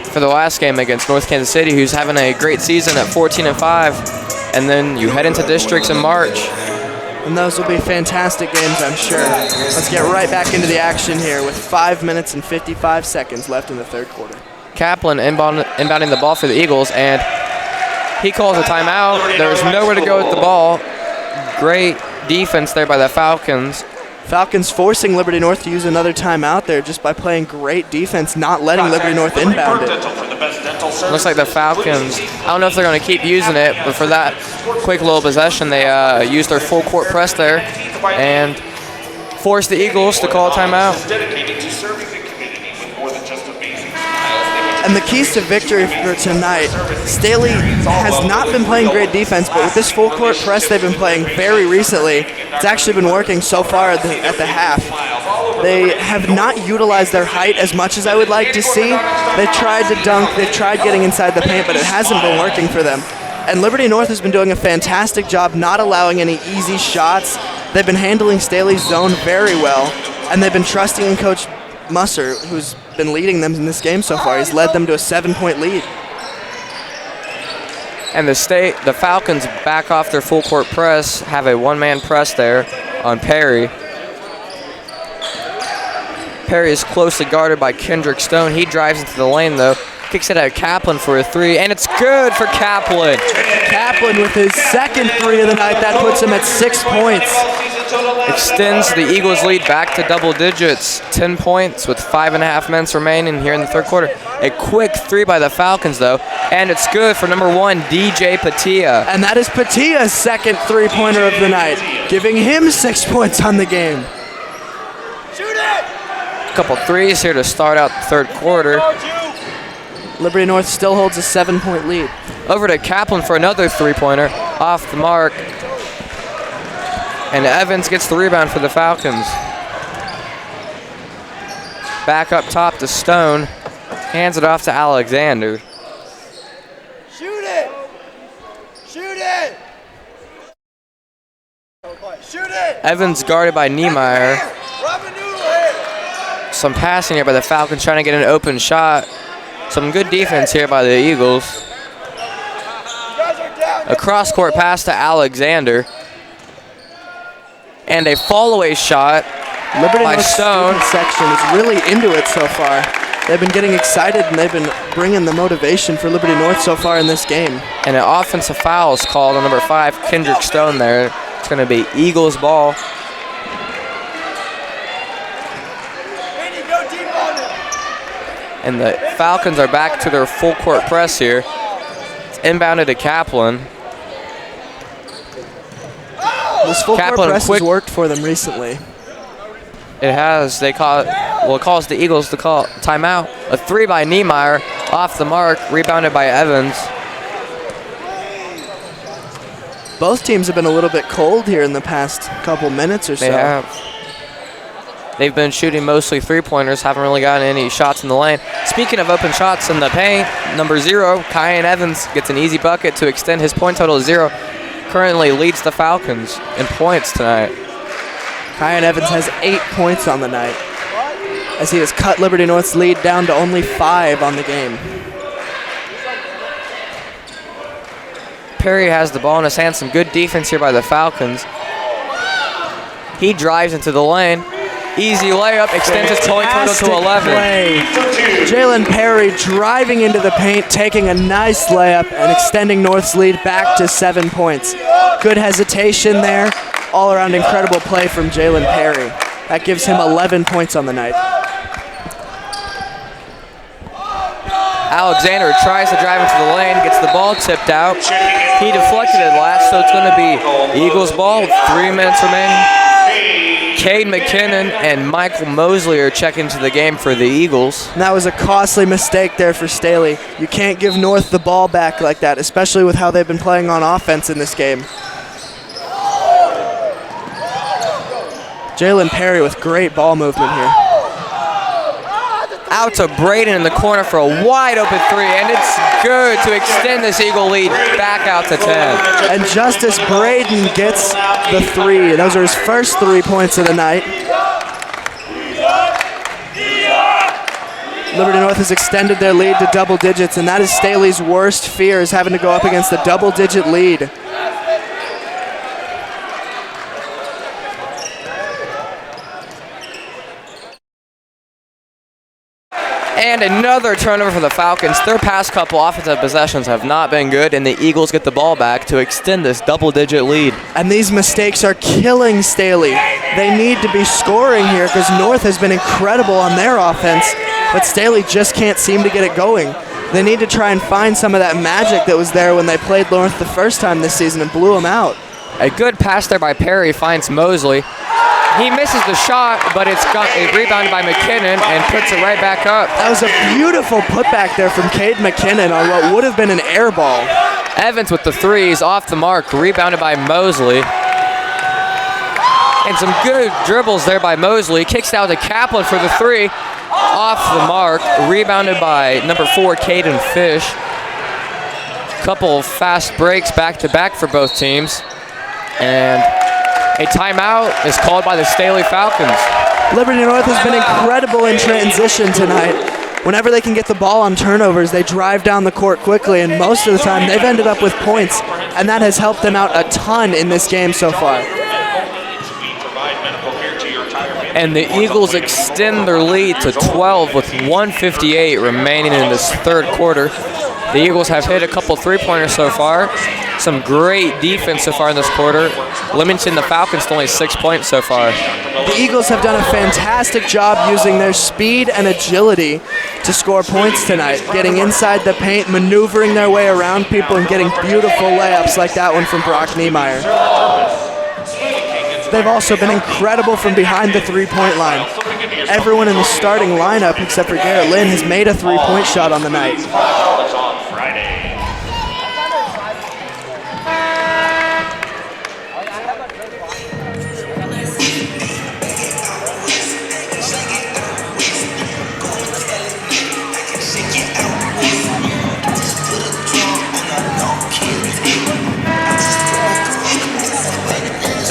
for the last game against North Kansas City, who's having a great season at 14-5, and then you head into districts in March. And those will be fantastic games, I'm sure. Let's get right back into the action here with 5 minutes and 55 seconds left in the third quarter. Kaplan inbounding the ball for the Eagles, and he calls a timeout. There's nowhere to go with the ball. Great defense there by the Falcons. Falcons forcing Liberty North to use another timeout there just by playing great defense, not letting Liberty North inbound it. Looks like the Falcons, I don't know if they're going to keep using it, but for that quick little possession, they used their full court press there and forced the Eagles to call a timeout. And the keys to victory for tonight, Staley has not been playing great defense, but with this full court press they've been playing very recently, it's actually been working so far at the half. They have not utilized their height as much as I would like to see. They've tried to dunk, they've tried getting inside the paint, but it hasn't been working for them. And Liberty North has been doing a fantastic job not allowing any easy shots. They've been handling Staley's zone very well, and they've been trusting in Coach Musser, who's been leading them in this game so far. He's led them to a 7-point lead. And the Falcons back off their full court press, have a one-man press there on Perry. Perry is closely guarded by Kendrick Stone. He drives into the lane though, kicks it at Kaplan for a 3, and it's good for Kaplan. Kaplan with his second 3 of the night. That puts him at 6 points. Extends the Eagles' lead back to double digits, 10 points with 5.5 minutes remaining here in the third quarter. A quick 3 by the Falcons, though, and it's good for number 1, DJ Patia. And that is Patia's second 3-pointer of the night, giving him 6 points on the game. A couple threes here to start out the third quarter. Liberty North still holds a 7-point lead. Over to Kaplan for another 3-pointer, off the mark. And Evans gets the rebound for the Falcons. Back up top to Stone. Hands it off to Alexander. Shoot it! Shoot it! Shoot it! Evans guarded by Niemeyer. Some passing here by the Falcons trying to get an open shot. Some good defense here by the Eagles. A cross-court pass to Alexander. And a fall-away shot Liberty by North Stone. student section is really into it so far. They've been getting excited and they've been bringing the motivation for Liberty North so far in this game. And an offensive foul is called on number 5, Kendrick Stone there. It's going to be Eagles ball. And the Falcons are back to their full court press here. It's inbounded to Kaplan. This full court press has worked for them recently. It has. They call it, well, it calls the Eagles to call timeout. A 3 by Niemeyer, off the mark, rebounded by Evans. Both teams have been a little bit cold here in the past couple minutes or so. They have. They've been shooting mostly three-pointers, haven't really gotten any shots in the lane. Speaking of open shots in the paint, number 0, Kyan Evans gets an easy bucket to extend his point total to 0. Currently leads the Falcons in points tonight. Kyan Evans has 8 points on the night as he has cut Liberty North's lead down to only 5 on the game. Perry has the ball in his hand. Some good defense here by the Falcons. He drives into the lane. Easy layup, extends his point total to 11. Jalen Perry driving into the paint, taking a nice layup and extending North's lead back to 7 points. Good hesitation there. All around incredible play from Jalen Perry. That gives him 11 points on the night. Alexander tries to drive into the lane, gets the ball tipped out. He deflected it last, so it's going to be Eagles ball with 3 minutes remaining. Cade McKinnon and Michael Mosley are checking into the game for the Eagles. And that was a costly mistake there for Staley. You can't give North the ball back like that, especially with how they've been playing on offense in this game. Jalen Perry with great ball movement here. Out to Braden in the corner for a wide open 3, and it's good to extend this Eagle lead back out to 10. And Justice Braden gets the 3. Those are his first 3 points of the night. Liberty North has extended their lead to double digits, and that is Staley's worst fear, is having to go up against a double-digit lead. And another turnover for the Falcons. Their past couple offensive possessions have not been good, and the Eagles get the ball back to extend this double-digit lead. And these mistakes are killing Staley. They need to be scoring here because North has been incredible on their offense, but Staley just can't seem to get it going. They need to try and find some of that magic that was there when they played North the first time this season and blew them out. A good pass there by Perry finds Mosley. He misses the shot, but it's rebounded by McKinnon and puts it right back up. That was a beautiful putback there from Cade McKinnon on what would have been an air ball. Evans with the 3s off the mark, rebounded by Mosley. And some good dribbles there by Mosley. Kicks out to Kaplan for the 3. Off the mark, rebounded by number 4, Caden Fish. Couple of fast breaks back-to-back for both teams. And a timeout is called by the Staley Falcons. Liberty North has been incredible in transition tonight. Whenever they can get the ball on turnovers, they drive down the court quickly, and most of the time they've ended up with points, and that has helped them out a ton in this game so far. And the Eagles extend their lead to 12 with 1:58 remaining in this third quarter. The Eagles have hit a couple three-pointers so far. Some great defense so far in this quarter, limiting the Falcons to only 6 points so far. The Eagles have done a fantastic job using their speed and agility to score points tonight, getting inside the paint, maneuvering their way around people, and getting beautiful layups like that one from Brock Niemeyer. They've also been incredible from behind the three-point line. Everyone in the starting lineup, except for Garrett Lynn, has made a three-point shot on the night.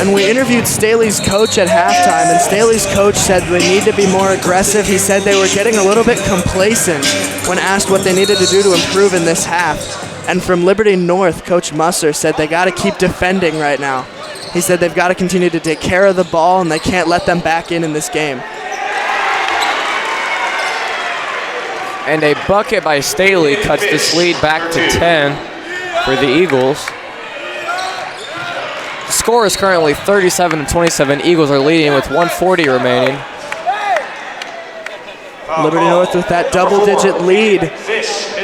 And And we interviewed Staley's coach at halftime, and Staley's coach said they need to be more aggressive. He said they were getting a little bit complacent when asked what they needed to do to improve in this half. And from Liberty North, Coach Musser said they got to keep defending right now. He said they've got to continue to take care of the ball, and they can't let them back in this game. And a bucket by Staley cuts this lead back to 10 for the Eagles. The score is currently 37-27. Eagles are leading with 1:40 remaining. Liberty North with that double-digit lead.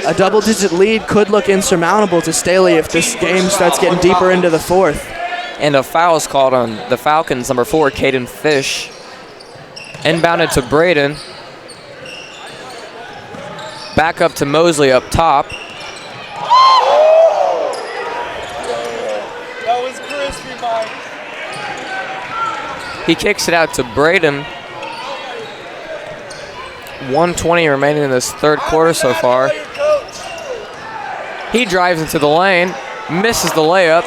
A double-digit lead could look insurmountable to Staley if this game starts getting deeper into the fourth. And a foul is called on the Falcons, number 4, Caden Fish. Inbounded to Braden. Back up to Mosley up top. That was crispy, Mike. He kicks it out to Braden. 1:20 remaining in this third quarter so far. He drives into the lane, misses the layup.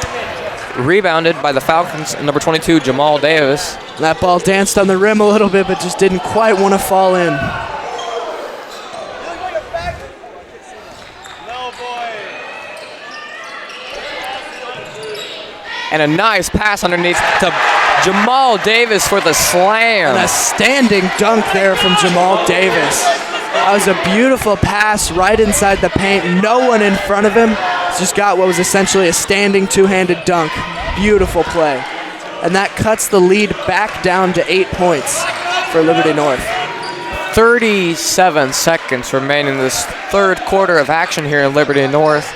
Rebounded by the Falcons, number 22, Jamal Davis. That ball danced on the rim a little bit, but just didn't quite want to fall in. And a nice pass underneath to Jamal Davis for the slam. And a standing dunk there from Jamal Davis. That was a beautiful pass right inside the paint. No one in front of him. Just got what was essentially a standing two-handed dunk. Beautiful play. And that cuts the lead back down to 8 points for Liberty North. 37 seconds remaining in this third quarter of action here in Liberty North.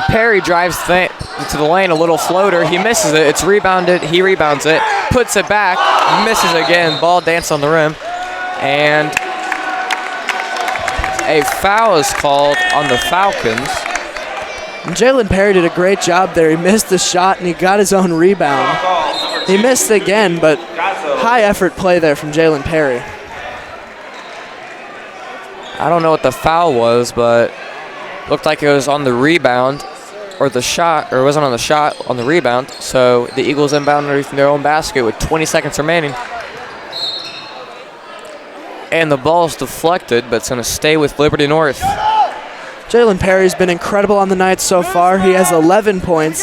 Perry drives to the lane, a little floater. He misses it. It's rebounded. He rebounds it, puts it back, misses again. Ball danced on the rim. And a foul is called on the Falcons. And Jalen Perry did a great job there. He missed the shot and he got his own rebound. He missed again, but high effort play there from Jalen Perry. I don't know what the foul was, but looked like it was on the rebound or the shot, or it wasn't on the shot, on the rebound. So the Eagles inbound underneath their own basket with 20 seconds remaining. And the ball's deflected, but it's going to stay with Liberty North. Jalen Perry's been incredible on the night so far. He has 11 points,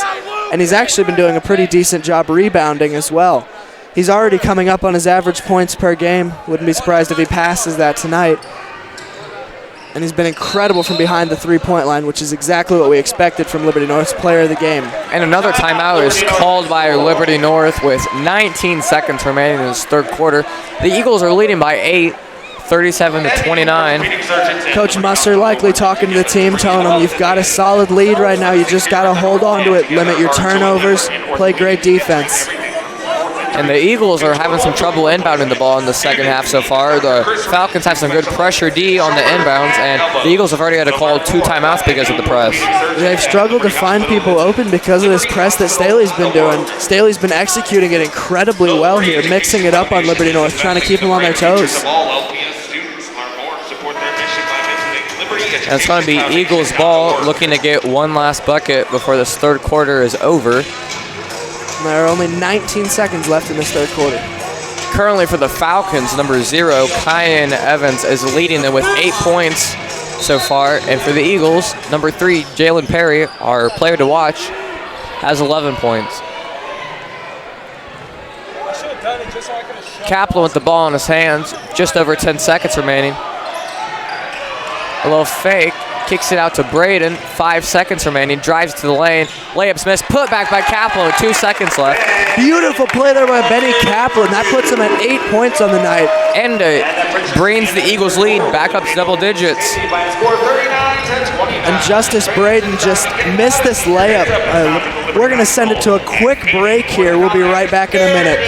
and he's actually been doing a pretty decent job rebounding as well. He's already coming up on his average points per game. Wouldn't be surprised if he passes that tonight. And he's been incredible from behind the three-point line, which is exactly what we expected from Liberty North's player of the game. And another timeout is called by Liberty North with 19 seconds remaining in this third quarter. The Eagles are leading by 8. 37-29. Coach Musser likely talking to the team, telling them you've got a solid lead right now. You just got to hold on to it, limit your turnovers, play great defense. And the Eagles are having some trouble inbounding the ball in the second half so far. The Falcons have some good pressure D on the inbounds, and the Eagles have already had to call 2 timeouts because of the press. They've struggled to find people open because of this press that Staley's been doing. Staley's been executing it incredibly well here, mixing it up on Liberty North, trying to keep them on their toes. And it's going to be Eagles ball, looking to get one last bucket before this third quarter is over. There are only 19 seconds left in this third quarter. Currently for the Falcons, number 0, Kyan Evans is leading them with 8 points so far. And for the Eagles, number 3, Jalen Perry, our player to watch, has 11 points. Kaplan with the ball in his hands, just over 10 seconds remaining. A little fake, kicks it out to Braden, 5 seconds remaining, drives to the lane, layup's missed, put back by Kaplan with 2 seconds left. Beautiful play there by Benny Kaplan. That puts him at 8 points on the night. And brings the Eagles lead back up to double digits. And Justice Braden just missed this layup. We're going to send it to a quick break here. We'll be right back in a minute.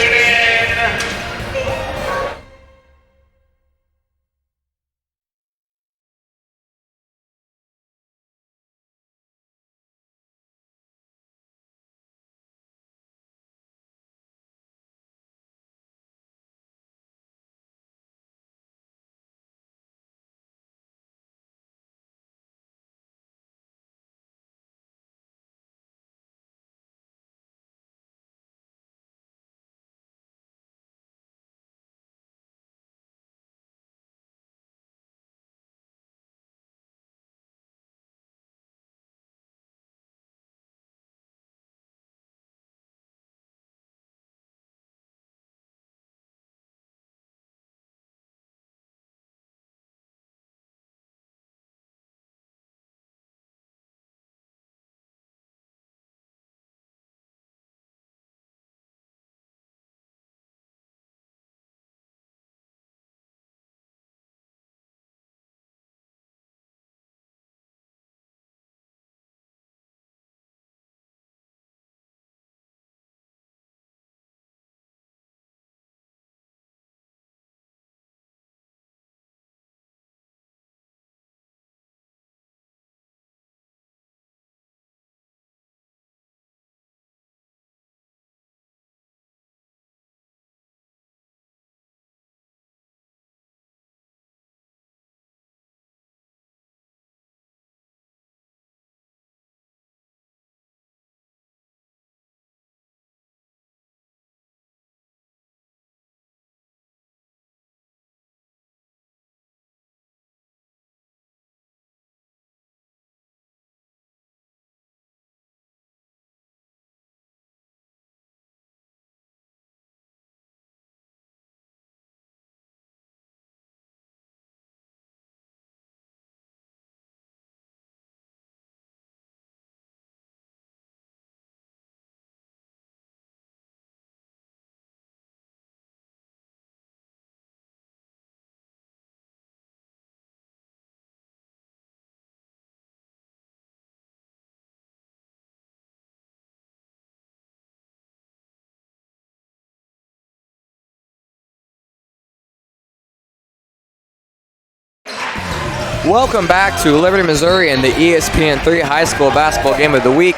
Welcome back to Liberty, Missouri and the ESPN3 High School Basketball Game of the Week.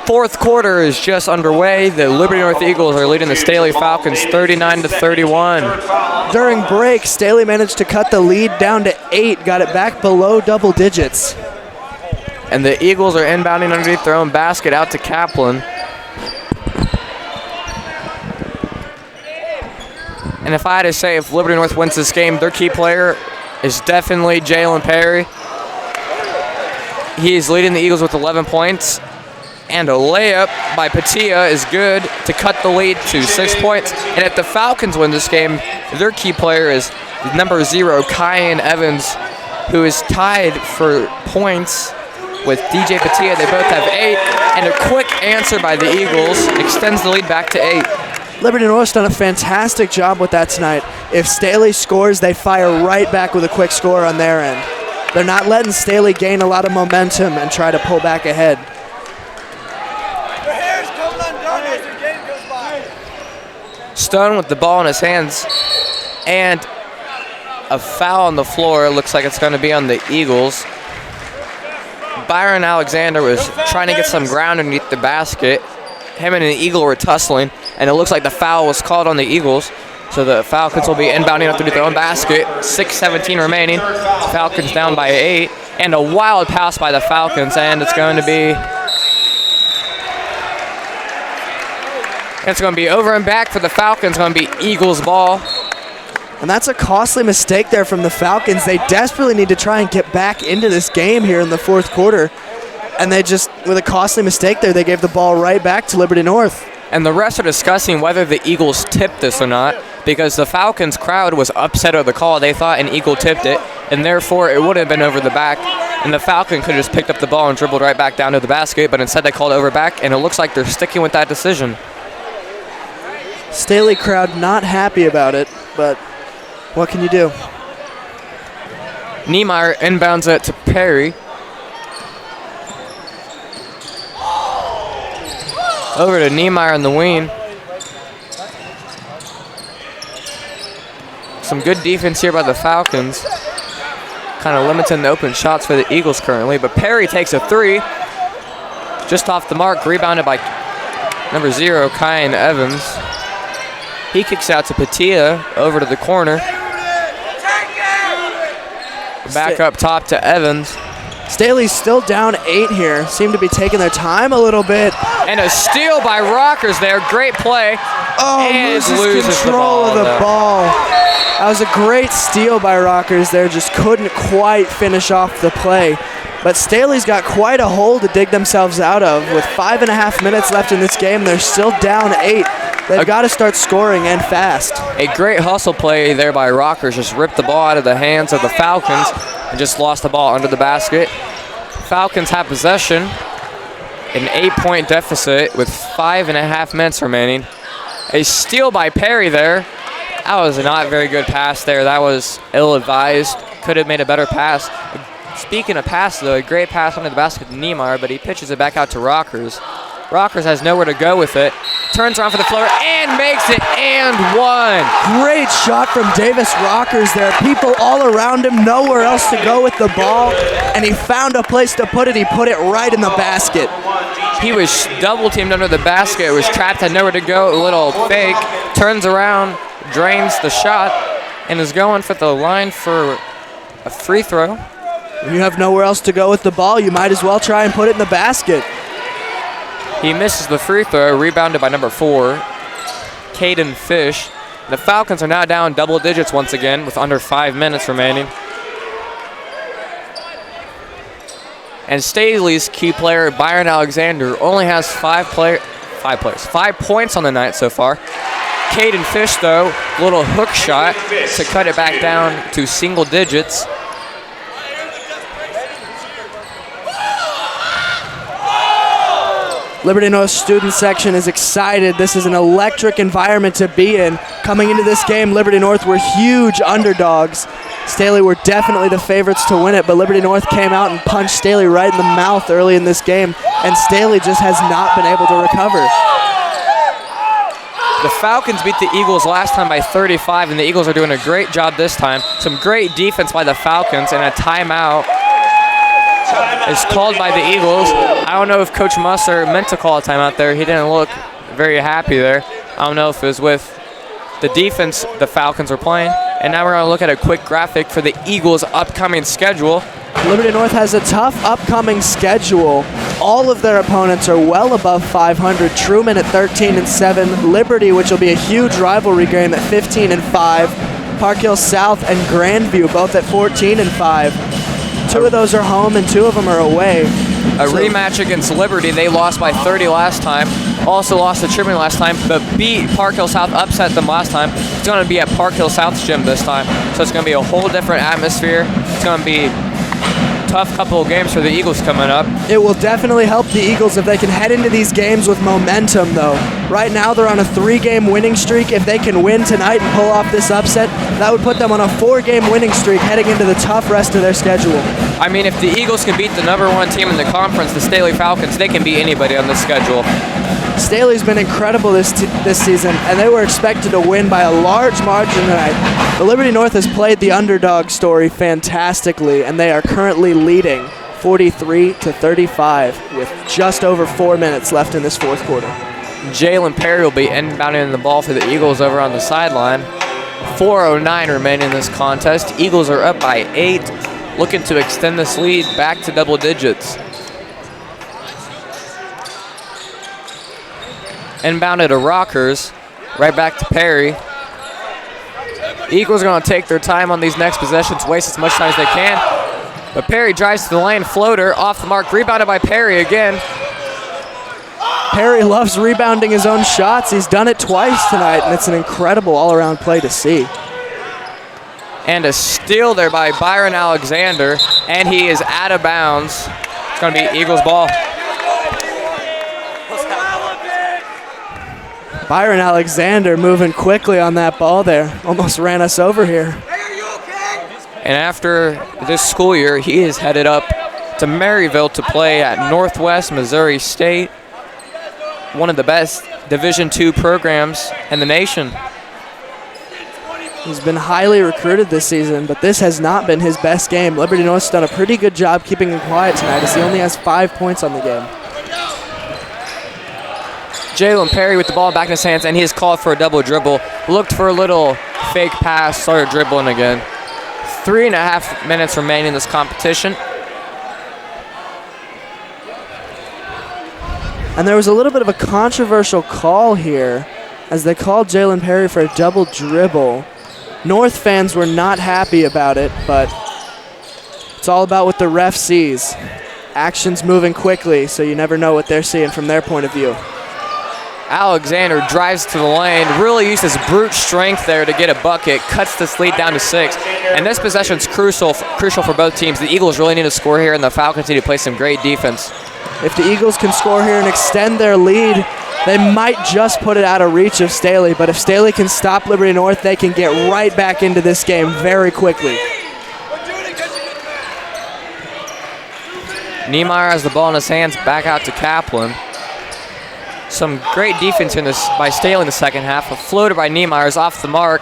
Fourth quarter is just underway. The Liberty North Eagles are leading the Staley Falcons 39-31. During break, Staley managed to cut the lead down to 8, got it back below double digits. And the Eagles are inbounding underneath their own basket out to Kaplan. And if I had to say, if Liberty North wins this game, their key player is definitely Jalen Perry. He is leading the Eagles with 11 points. And a layup by Patia is good to cut the lead to 6 points. And if the Falcons win this game, their key player is number 0, Kyan Evans, who is tied for points with DJ Patia. They both have 8. And a quick answer by the Eagles extends the lead back to 8. Liberty North's done a fantastic job with that tonight. If Staley scores, they fire right back with a quick score on their end. They're not letting Staley gain a lot of momentum and try to pull back ahead. Stone with the ball in his hands, and a foul on the floor. Looks like it's going to be on the Eagles. Byron Alexander was trying to get some ground underneath the basket. Him and an Eagle were tussling, and it looks like the foul was called on the Eagles. So the Falcons will be inbounding underneath their own basket. 6:17 remaining. Falcons down by 8, and a wild pass by the Falcons, and it's going to be over and back for the Falcons. Going to be Eagles ball. And that's a costly mistake there from the Falcons. They desperately need to try and get back into this game here in the fourth quarter. And they just, with a costly mistake there, they gave the ball right back to Liberty North. And the rest are discussing whether the Eagles tipped this or not, because the Falcons crowd was upset over the call. They thought an Eagle tipped it, and therefore it would have been over the back. And the Falcon could have just picked up the ball and dribbled right back down to the basket, but instead they called over back, and it looks like they're sticking with that decision. Staley crowd not happy about it, but what can you do? Niemeyer inbounds it to Perry. Over to Niemeyer in the wing. Some good defense here by the Falcons. Kind of limiting the open shots for the Eagles currently, but Perry takes a 3. Just off the mark, rebounded by number 0, Kyan Evans. He kicks out to Patia, over to the corner. Back up top to Evans. Staley's still down 8 here. Seem to be taking their time a little bit. And a steal by Rockers there. Great play. Oh, and loses control of the ball. That was a great steal by Rockers there. Just couldn't quite finish off the play. But Staley's got quite a hole to dig themselves out of. With 5.5 minutes left in this game, they're still down 8. They've got to start scoring and fast. A great hustle play there by Rockers. Just ripped the ball out of the hands of the Falcons and just lost the ball under the basket. Falcons have possession. An 8-point deficit with 5.5 minutes remaining. A steal by Perry there. That was a not very good pass there. That was ill-advised. Could have made a better pass. Speaking of pass, though, a great pass under the basket to Niemeyer, but he pitches it back out to Rockers. Rockers has nowhere to go with it. Turns around for the floater and makes it and one. Great shot from Davis Rockers there. People all around him, nowhere else to go with the ball, and he found a place to put it. He put it right in the basket. He was double teamed under the basket, was trapped, had nowhere to go, a little fake, turns around, drains the shot, and is going for the line for a free throw. When you have nowhere else to go with the ball, you might as well try and put it in the basket. He misses the free throw, rebounded by number 4, Caden Fish. The Falcons are now down double digits once again with under 5 minutes remaining. And Staley's key player, Byron Alexander, only has 5 points on the night so far. Caden Fish, though, little hook shot to cut it back down to single digits. Liberty North student section is excited. This is an electric environment to be in. Coming into this game, Liberty North were huge underdogs. Staley were definitely the favorites to win it, but Liberty North came out and punched Staley right in the mouth early in this game, and Staley just has not been able to recover. The Falcons beat the Eagles last time by 35, and the Eagles are doing a great job this time. Some great defense by the Falcons, and a timeout is called by the Eagles. I don't know if Coach Musser meant to call a timeout there. He didn't look very happy there. I don't know if it was with the defense the Falcons were playing. And now we're going to look at a quick graphic for the Eagles' upcoming schedule. Liberty North has a tough upcoming schedule. All of their opponents are well above 500. Truman at 13-7. Liberty, which will be a huge rivalry game, at 15-5. Park Hill South and Grandview both at 14-5. Two of those are home and two of them are away. A rematch against Liberty. They lost by 30 last time. Also lost to Truman last time, but beat Park Hill South, upset them last time. It's going to be at Park Hill South's gym this time. So it's going to be a whole different atmosphere. It's going to be tough couple of games for the Eagles coming up. It will definitely help the Eagles if they can head into these games with momentum, though. Right now, they're on a 3-game winning streak. If they can win tonight and pull off this upset, that would put them on a 4-game winning streak heading into the tough rest of their schedule. I mean, if the Eagles can beat the #1 team in the conference, the Staley Falcons, they can beat anybody on the schedule. Staley's been incredible this season, and they were expected to win by a large margin tonight. The Liberty North has played the underdog story fantastically, and they are currently leading 43-35 with just over 4 minutes left in this fourth quarter. Jalen Perry will be inbounding the ball for the Eagles over on the sideline. 4:09 remaining in this contest. Eagles are up by 8, looking to extend this lead back to double digits. Inbounded to Rockers, right back to Perry. Eagles are going to take their time on these next possessions, waste as much time as they can. But Perry drives to the lane, floater, off the mark, rebounded by Perry again. Perry loves rebounding his own shots. He's done it twice tonight, and it's an incredible all-around play to see. And a steal there by Byron Alexander, and he is out of bounds. It's going to be Eagles ball. Byron Alexander moving quickly on that ball there. Almost ran us over here. And after this school year, he is headed up to Maryville to play at Northwest Missouri State, one of the best Division II programs in the nation. He's been highly recruited this season, but this has not been his best game. Liberty North's done a pretty good job keeping him quiet tonight, as he only has 5 points on the game. Jalen Perry with the ball back in his hands, and he is called for a double dribble. Looked for a little fake pass, started dribbling again. 3.5 minutes remaining in this competition. And there was a little bit of a controversial call here, as they called Jalen Perry for a double dribble. North fans were not happy about it, but it's all about what the ref sees. Action's moving quickly, so you never know what they're seeing from their point of view. Alexander drives to the lane, really used his brute strength there to get a bucket, cuts this lead down to 6. And this possession's crucial for both teams. The Eagles really need to score here, and the Falcons need to play some great defense. If the Eagles can score here and extend their lead, they might just put it out of reach of Staley. But if Staley can stop Liberty North, they can get right back into this game very quickly. Niemeyer has the ball in his hands, back out to Kaplan. Some great defense by Staley in the second half. A floater by Niemeyer is off the mark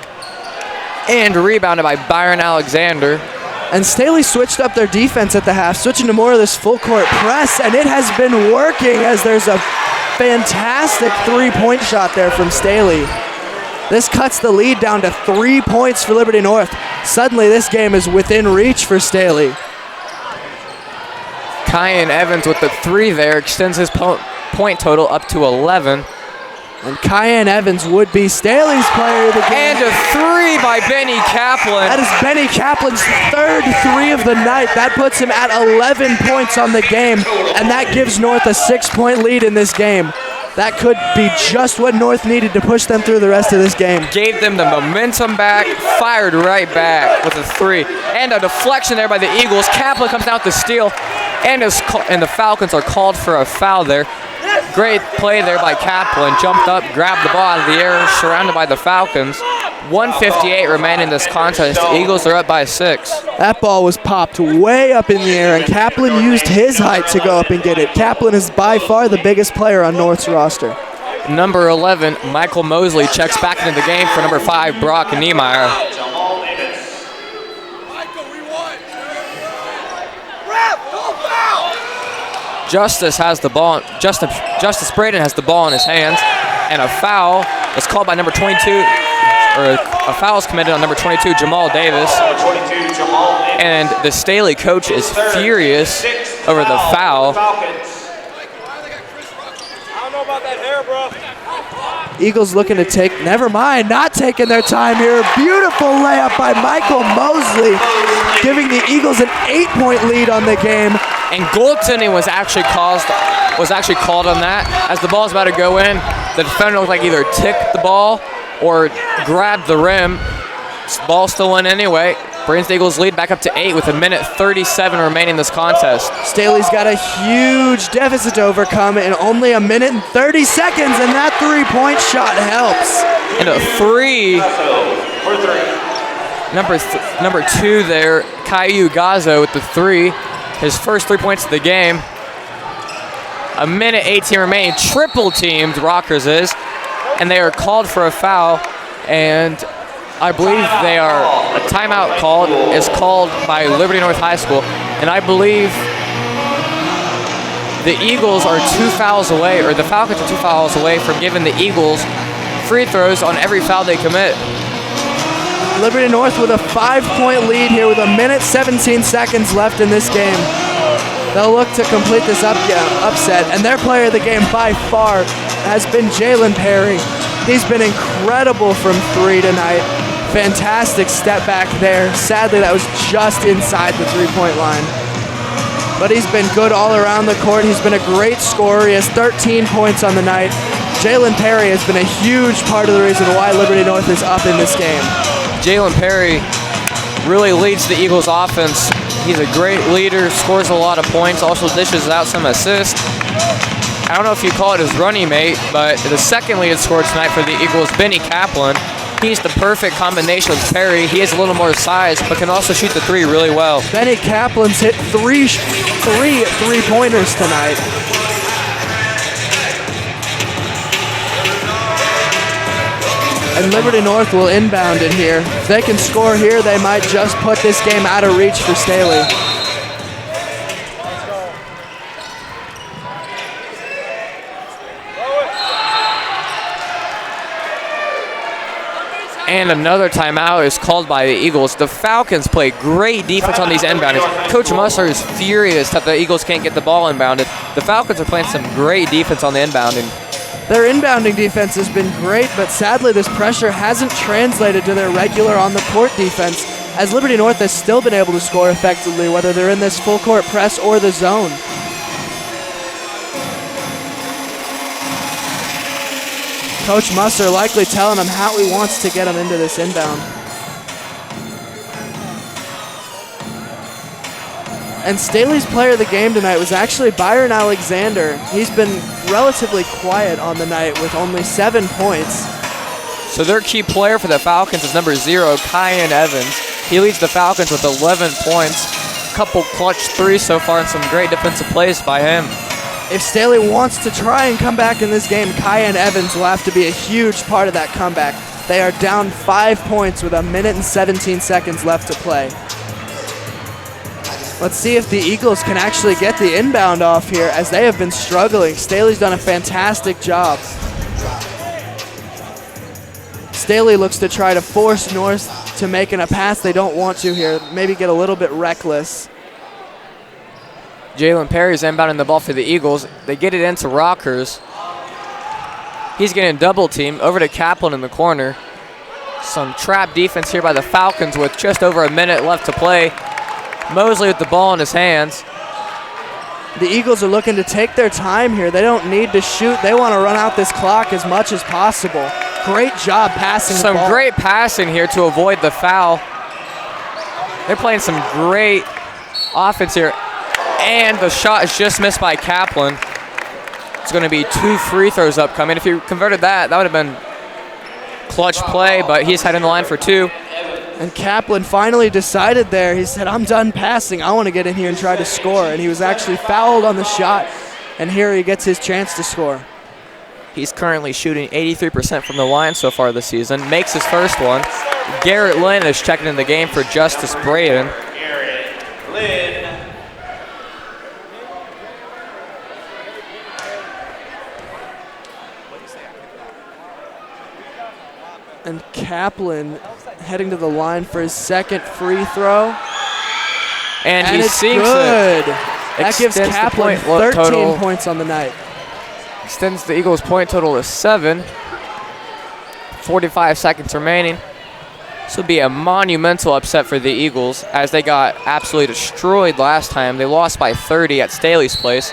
and rebounded by Byron Alexander. And Staley switched up their defense at the half, switching to more of this full court press, and it has been working as there's a fantastic three-point shot there from Staley. This cuts the lead down to 3 points for Liberty North. Suddenly this game is within reach for Staley. Kyan Evans with the 3 there extends his point total up to 11. And Kyan Evans would be Staley's player of the game. And a 3 by Benny Kaplan. That is Benny Kaplan's 3rd 3 of the night. That puts him at 11 points on the game, and that gives North a 6-point lead in this game. That could be just what North needed to push them through the rest of this game. Gave them the momentum back, fired right back with a 3. And a deflection there by the Eagles. Kaplan comes out to steal, and the Falcons are called for a foul there. Great play there by Kaplan. Jumped up, grabbed the ball out of the air, surrounded by the Falcons. 1:58 remaining in this contest. The Eagles are up by 6. That ball was popped way up in the air, and Kaplan used his height to go up and get it. Kaplan is by far the biggest player on North's roster. number 11, Michael Mosley, checks back into the game for number 5, Brock Niemeyer. Justice has the ball. Justice Braden has the ball in his hands, and a foul is called by number 22, or a foul is committed on number 22, Jamal Davis. And the Staley coach is furious over the foul. Eagles looking to take, never mind, not taking their time here. Beautiful layup by Michael Mosley, giving the Eagles an 8-point lead on the game. And goaltending was actually called on that. As the ball is about to go in, the defender looked like either ticked the ball or grabbed the rim. Ball still in anyway. Brings the Eagles lead back up to 8 with 1:37 remaining in this contest. Staley's got a huge deficit to overcome in only 1:30, and that three-point shot helps. And a three. Number 2 there, Caillou Gazzo with the 3. His first 3 points of the game. 1:18 remaining. Triple teamed, Rockers is. And they are called for a foul. And I believe a timeout is called by Liberty North High School. And I believe the Eagles are 2 fouls away, or the Falcons are 2 fouls away from giving the Eagles free throws on every foul they commit. Liberty North with a 5-point lead here with 1:17 left in this game. They'll look to complete this upset, and their player of the game by far has been Jalen Perry. He's been incredible from 3 tonight. Fantastic step back there. Sadly, that was just inside the 3-point line. But he's been good all around the court. He's been a great scorer. He has 13 points on the night. Jalen Perry has been a huge part of the reason why Liberty North is up in this game. Jalen Perry really leads the Eagles offense. He's a great leader, scores a lot of points, also dishes out some assists. I don't know if you call it his running mate, but the second leading scorer tonight for the Eagles, Benny Kaplan. He's the perfect combination with Perry. He has a little more size, but can also shoot the 3 really well. Benny Kaplan's hit three three-pointers tonight. And Liberty North will inbound it here. If they can score here, they might just put this game out of reach for Staley. And another timeout is called by the Eagles. The Falcons play great defense on these inbounders. Coach Musser is furious that the Eagles can't get the ball inbounded. The Falcons are playing some great defense on the inbounding. Their inbounding defense has been great, but sadly this pressure hasn't translated to their regular on-the-court defense, as Liberty North has still been able to score effectively, whether they're in this full-court press or the zone. Coach Musser likely telling him how he wants to get him into this inbound. And Staley's player of the game tonight was actually Byron Alexander. He's been relatively quiet on the night with only 7 points. So their key player for the Falcons is number 0, Kyan Evans. He leads the Falcons with 11 points. A couple clutch 3s so far and some great defensive plays by him. If Staley wants to try and come back in this game, Kyan Evans will have to be a huge part of that comeback. They are down 5 points with 1:17 left to play. Let's see if the Eagles can actually get the inbound off here, as they have been struggling. Staley's done a fantastic job. Staley looks to try to force North to making a pass they don't want to here, maybe get a little bit reckless. Jalen Perry's inbounding the ball for the Eagles. They get it into Rockers. He's getting double teamed over to Kaplan in the corner. Some trap defense here by the Falcons with just over a minute left to play. Mosley with the ball in his hands. The Eagles are looking to take their time here. They don't need to shoot. They want to run out this clock as much as possible. Great job passing the ball. Some great passing here to avoid the foul. They're playing some great offense here. And the shot is just missed by Kaplan. It's going to be 2 free throws upcoming. If he converted that, that would have been clutch play, but he's heading the line for 2. And Kaplan finally decided there. He said, I'm done passing. I want to get in here and try to score. And he was actually fouled on the shot. And here he gets his chance to score. He's currently shooting 83% from the line so far this season. Makes his first one. Garrett Lynn is checking in the game for Justice Braden. Garrett Lynn. And Kaplan heading to the line for his second free throw. And he it's sinks good. it. That gives Extends the Kaplan point 13 total. points on the night. Extends the Eagles' point total to 7. 45 seconds remaining. This would be a monumental upset for the Eagles as they got absolutely destroyed last time. They lost by 30 at Staley's place.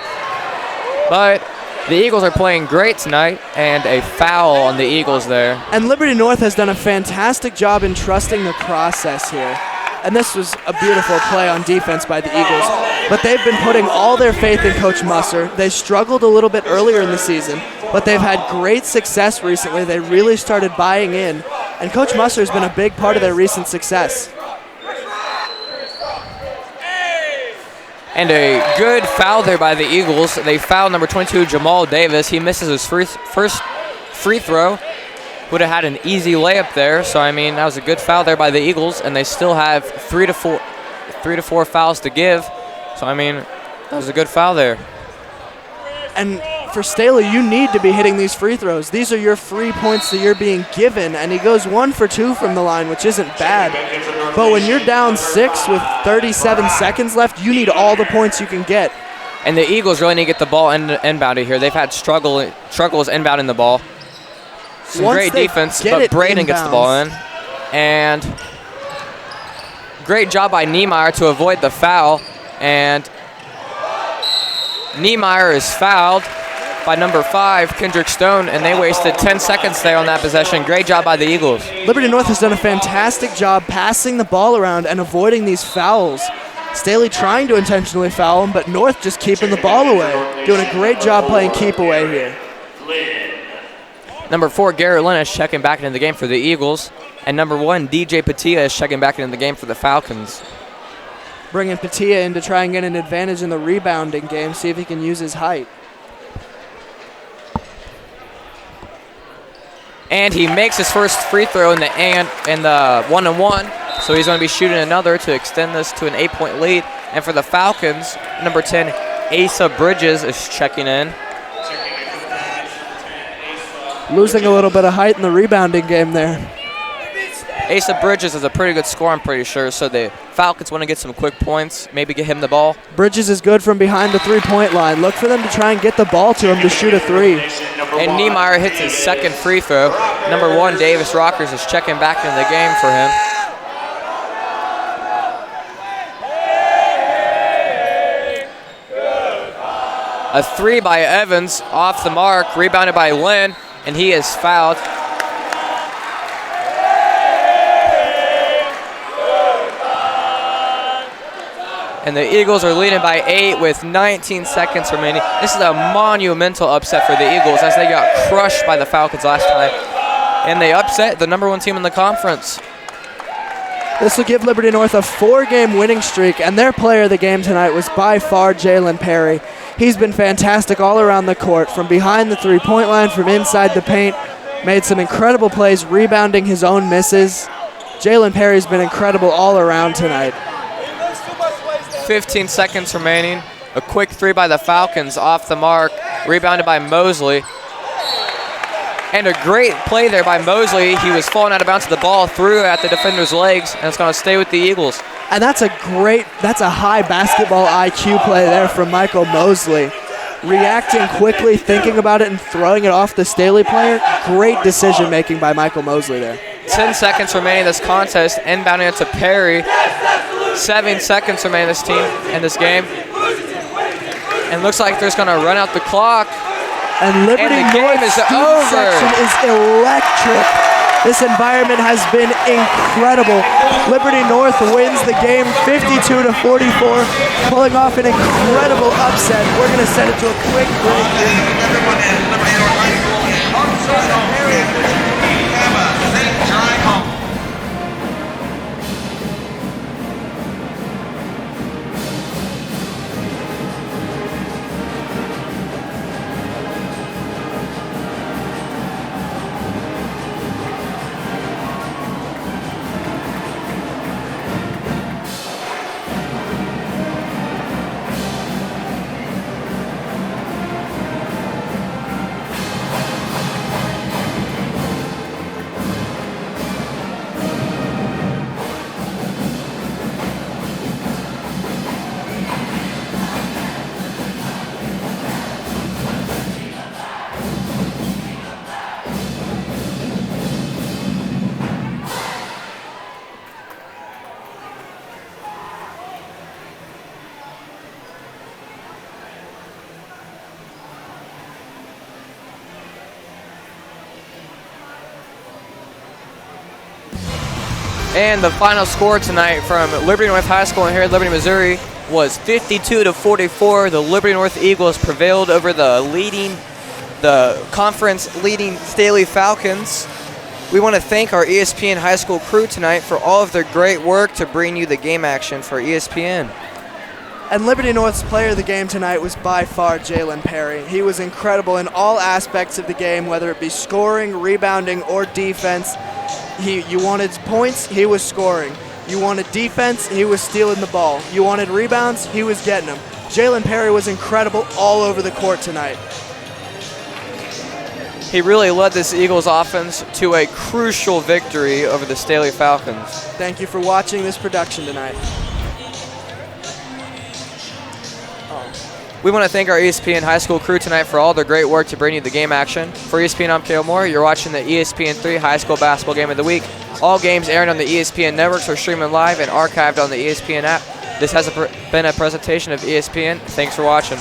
But the Eagles are playing great tonight, and a foul on the Eagles there. And Liberty North has done a fantastic job in trusting the process here. And this was a beautiful play on defense by the Eagles. But they've been putting all their faith in Coach Musser. They struggled a little bit earlier in the season, but they've had great success recently. They really started buying in. And Coach Musser has been a big part of their recent success. And a good foul there by the Eagles. They foul number 22, Jamal Davis. He misses his first free throw. Would have had an easy layup there. So, I mean, that was a good foul there by the Eagles, and they still have 3 to 4 fouls to give. So, I mean, that was a good foul there. And for Staley, you need to be hitting these free throws. These are your free points that you're being given, and he goes 1 for 2 from the line, which isn't bad. But when you're down 6 with 37 seconds left, you need all the points you can get. And the Eagles really need to get the ball inbounded here. They've had struggles inbounding the ball. Some great defense, but Braden gets the ball in. And great job by Niemeyer to avoid the foul. And Niemeyer is fouled by number 5, Kendrick Stone, and they wasted 10 seconds there on that possession. Great job by the Eagles. Liberty North has done a fantastic job passing the ball around and avoiding these fouls. Staley trying to intentionally foul him, but North just keeping the ball away. Doing a great job playing keep away here. Number 4, Garrett Lynn is checking back into the game for the Eagles. And number 1, DJ Patilla is checking back into the game for the Falcons. Bringing Patilla in to try and get an advantage in the rebounding game, see if he can use his height. And he makes his first free throw in the 1-on-1. So he's going to be shooting another to extend this to an 8-point lead. And for the Falcons, number 10, Asa Bridges is checking in. Losing a little bit of height in the rebounding game there. Asa Bridges is a pretty good scorer, I'm pretty sure. So the Falcons want to get some quick points, maybe get him the ball. Bridges is good from behind the three-point line. Look for them to try and get the ball to him to shoot a 3. And Niemeyer hits his second free throw. Number 1, Davis Rockers is checking back into the game for him. A 3 by Evans off the mark, rebounded by Lynn, and he is fouled. And the Eagles are leading by 8 with 19 seconds remaining. This is a monumental upset for the Eagles as they got crushed by the Falcons last time. And they upset the number 1 team in the conference. This will give Liberty North a 4-game winning streak, and their player of the game tonight was by far Jalen Perry. He's been fantastic all around the court, from behind the three-point line, from inside the paint. Made some incredible plays, rebounding his own misses. Jalen Perry's been incredible all around tonight. 15 seconds remaining. A quick 3 by the Falcons off the mark, rebounded by Mosley. And a great play there by Mosley. He was falling out of bounds. The ball threw at the defender's legs, and it's going to stay with the Eagles. And that's a high basketball IQ play there from Michael Mosley. Reacting quickly, thinking about it, and throwing it off the Staley player. Great decision making by Michael Mosley there. 10 seconds remaining in this contest, inbounding it to Perry. 7 seconds remaining in this game. And looks like they're going to run out the clock. And Liberty North's student section is electric. This environment has been incredible. Liberty North wins the game 52-44, pulling off an incredible upset. We're going to send it to a quick break. And the final score tonight from Liberty North High School here at Liberty, Missouri was 52-44. The Liberty North Eagles prevailed over the conference leading Staley Falcons. We want to thank our ESPN high school crew tonight for all of their great work to bring you the game action for ESPN. And Liberty North's player of the game tonight was by far Jalen Perry. He was incredible in all aspects of the game, whether it be scoring, rebounding, or defense. You wanted points, he was scoring. You wanted defense, he was stealing the ball. You wanted rebounds, he was getting them. Jalen Perry was incredible all over the court tonight. He really led this Eagles offense to a crucial victory over the Staley Falcons. Thank you for watching this production tonight. We want to thank our ESPN high school crew tonight for all their great work to bring you the game action. For ESPN, I'm Cale Moore. You're watching the ESPN3 High School Basketball Game of the Week. All games airing on the ESPN networks are streaming live and archived on the ESPN app. This has been a presentation of ESPN. Thanks for watching.